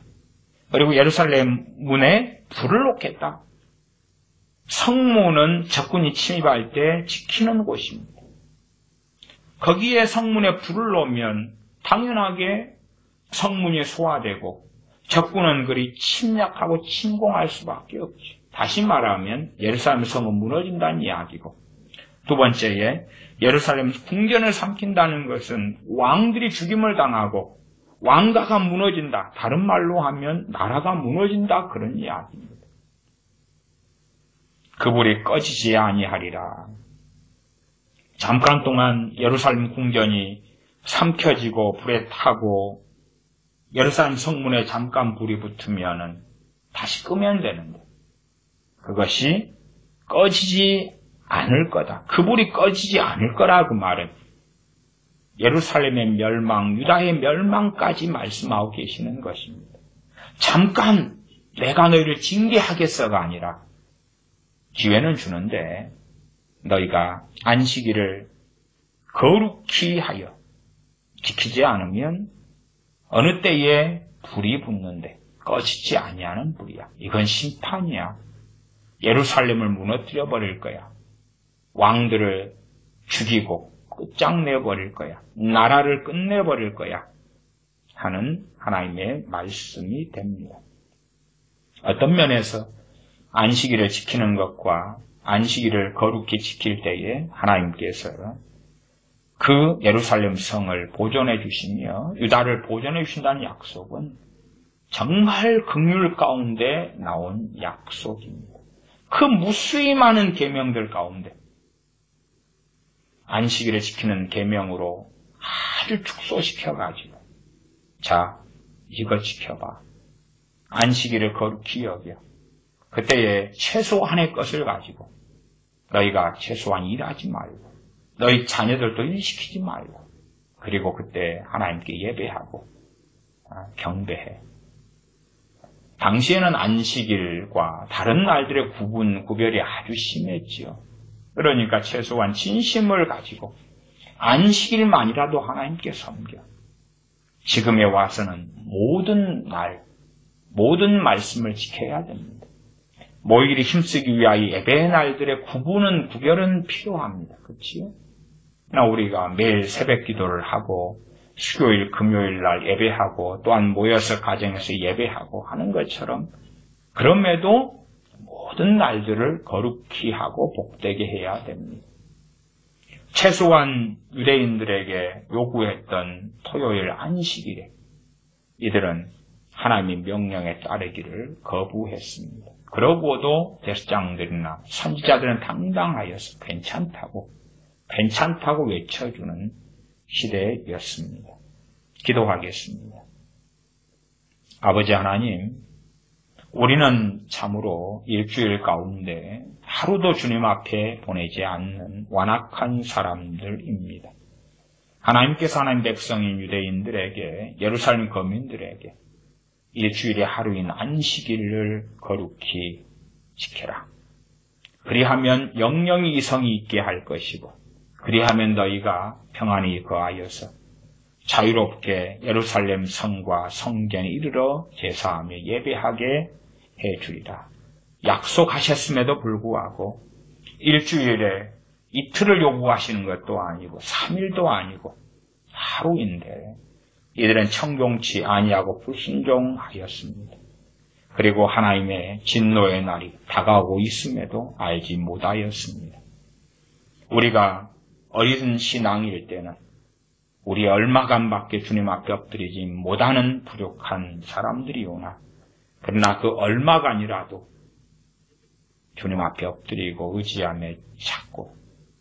그리고 예루살렘 문에 불을 놓겠다. 성문은 적군이 침입할 때 지키는 곳입니다. 거기에 성문에 불을 놓으면 당연하게 성문이 소화되고 적군은 그리 침략하고 침공할 수밖에 없죠. 다시 말하면 예루살렘 성은 무너진다는 이야기고, 두 번째에 예루살렘 궁전을 삼킨다는 것은 왕들이 죽임을 당하고 왕가가 무너진다. 다른 말로 하면 나라가 무너진다. 그런 이야기입니다. 그 불이 꺼지지 아니하리라. 잠깐 동안 예루살렘 궁전이 삼켜지고 불에 타고 예루살렘 성문에 잠깐 불이 붙으면은 다시 끄면 되는데 그것이 꺼지지 않을 거다. 그 불이 꺼지지 않을 거라 그 말은 예루살렘의 멸망, 유다의 멸망까지 말씀하고 계시는 것입니다. 잠깐 내가 너희를 징계하겠어가 아니라 기회는 주는데 너희가 안식일을 거룩히 하여 지키지 않으면 어느 때에 불이 붙는데 꺼지지 아니하는 불이야. 이건 심판이야. 예루살렘을 무너뜨려 버릴 거야. 왕들을 죽이고 끝장내버릴 거야. 나라를 끝내버릴 거야. 하는 하나님의 말씀이 됩니다. 어떤 면에서 안식일을 지키는 것과 안식일을 거룩히 지킬 때에 하나님께서 그 예루살렘 성을 보존해 주시며 유다를 보존해 주신다는 약속은 정말 긍휼 가운데 나온 약속입니다. 그 무수히 많은 계명들 가운데 안식일을 지키는 계명으로 아주 축소시켜가지고 자, 이거 지켜봐. 안식일을 거룩히 여겨. 그때에 최소한의 것을 가지고 너희가 최소한 일하지 말고 너희 자녀들도 일시키지 말고, 그리고 그때 하나님께 예배하고 경배해. 당시에는 안식일과 다른 날들의 구별이 아주 심했지요. 그러니까 최소한 진심을 가지고 안식일만이라도 하나님께 섬겨. 지금에 와서는 모든 말씀을 지켜야 됩니다. 모이기를 힘쓰기 위하여 예배의 날들의 구별은 필요합니다. 그렇지요? 우리가 매일 새벽 기도를 하고 수요일, 금요일 날 예배하고 또한 모여서 가정에서 예배하고 하는 것처럼 그럼에도 모든 날들을 거룩히 하고 복되게 해야 됩니다. 최소한 유대인들에게 요구했던 토요일 안식일에 이들은 하나님의 명령에 따르기를 거부했습니다. 그러고도 제사장들이나 선지자들은 당당하여서 괜찮다고 외쳐주는 시대였습니다. 기도하겠습니다. 아버지 하나님, 우리는 참으로 일주일 가운데 하루도 주님 앞에 보내지 않는 완악한 사람들입니다. 하나님께서 하나님 백성인 유대인들에게, 예루살렘 거민들에게 일주일의 하루인 안식일을 거룩히 지켜라. 그리하면 영영이 이성이 있게 할 것이고, 그리하면 너희가 평안히 거하여서 자유롭게 예루살렘 성과 성전에 이르러 제사하며 예배하게 해주리라. 약속하셨음에도 불구하고 일주일에 이틀을 요구하시는 것도 아니고 3일도 아니고 하루인데 이들은 청종치 아니하고 불순종하였습니다. 그리고 하나님의 진노의 날이 다가오고 있음에도 알지 못하였습니다. 우리가 어린 신앙일 때는 우리 얼마간밖에 주님 앞에 엎드리지 못하는 부족한 사람들이오나, 그러나 그 얼마간이라도 주님 앞에 엎드리고 의지하며 찾고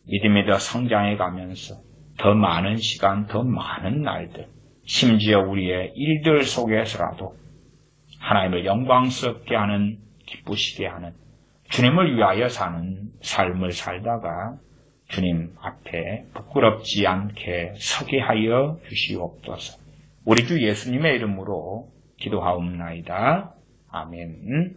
믿음이 더 성장해 가면서 더 많은 시간, 더 많은 날들, 심지어 우리의 일들 속에서라도 하나님을 영광스럽게 하는, 기쁘시게 하는, 주님을 위하여 사는 삶을 살다가 주님 앞에 부끄럽지 않게 서게 하여 주시옵소서. 우리 주 예수님의 이름으로 기도하옵나이다. 아멘.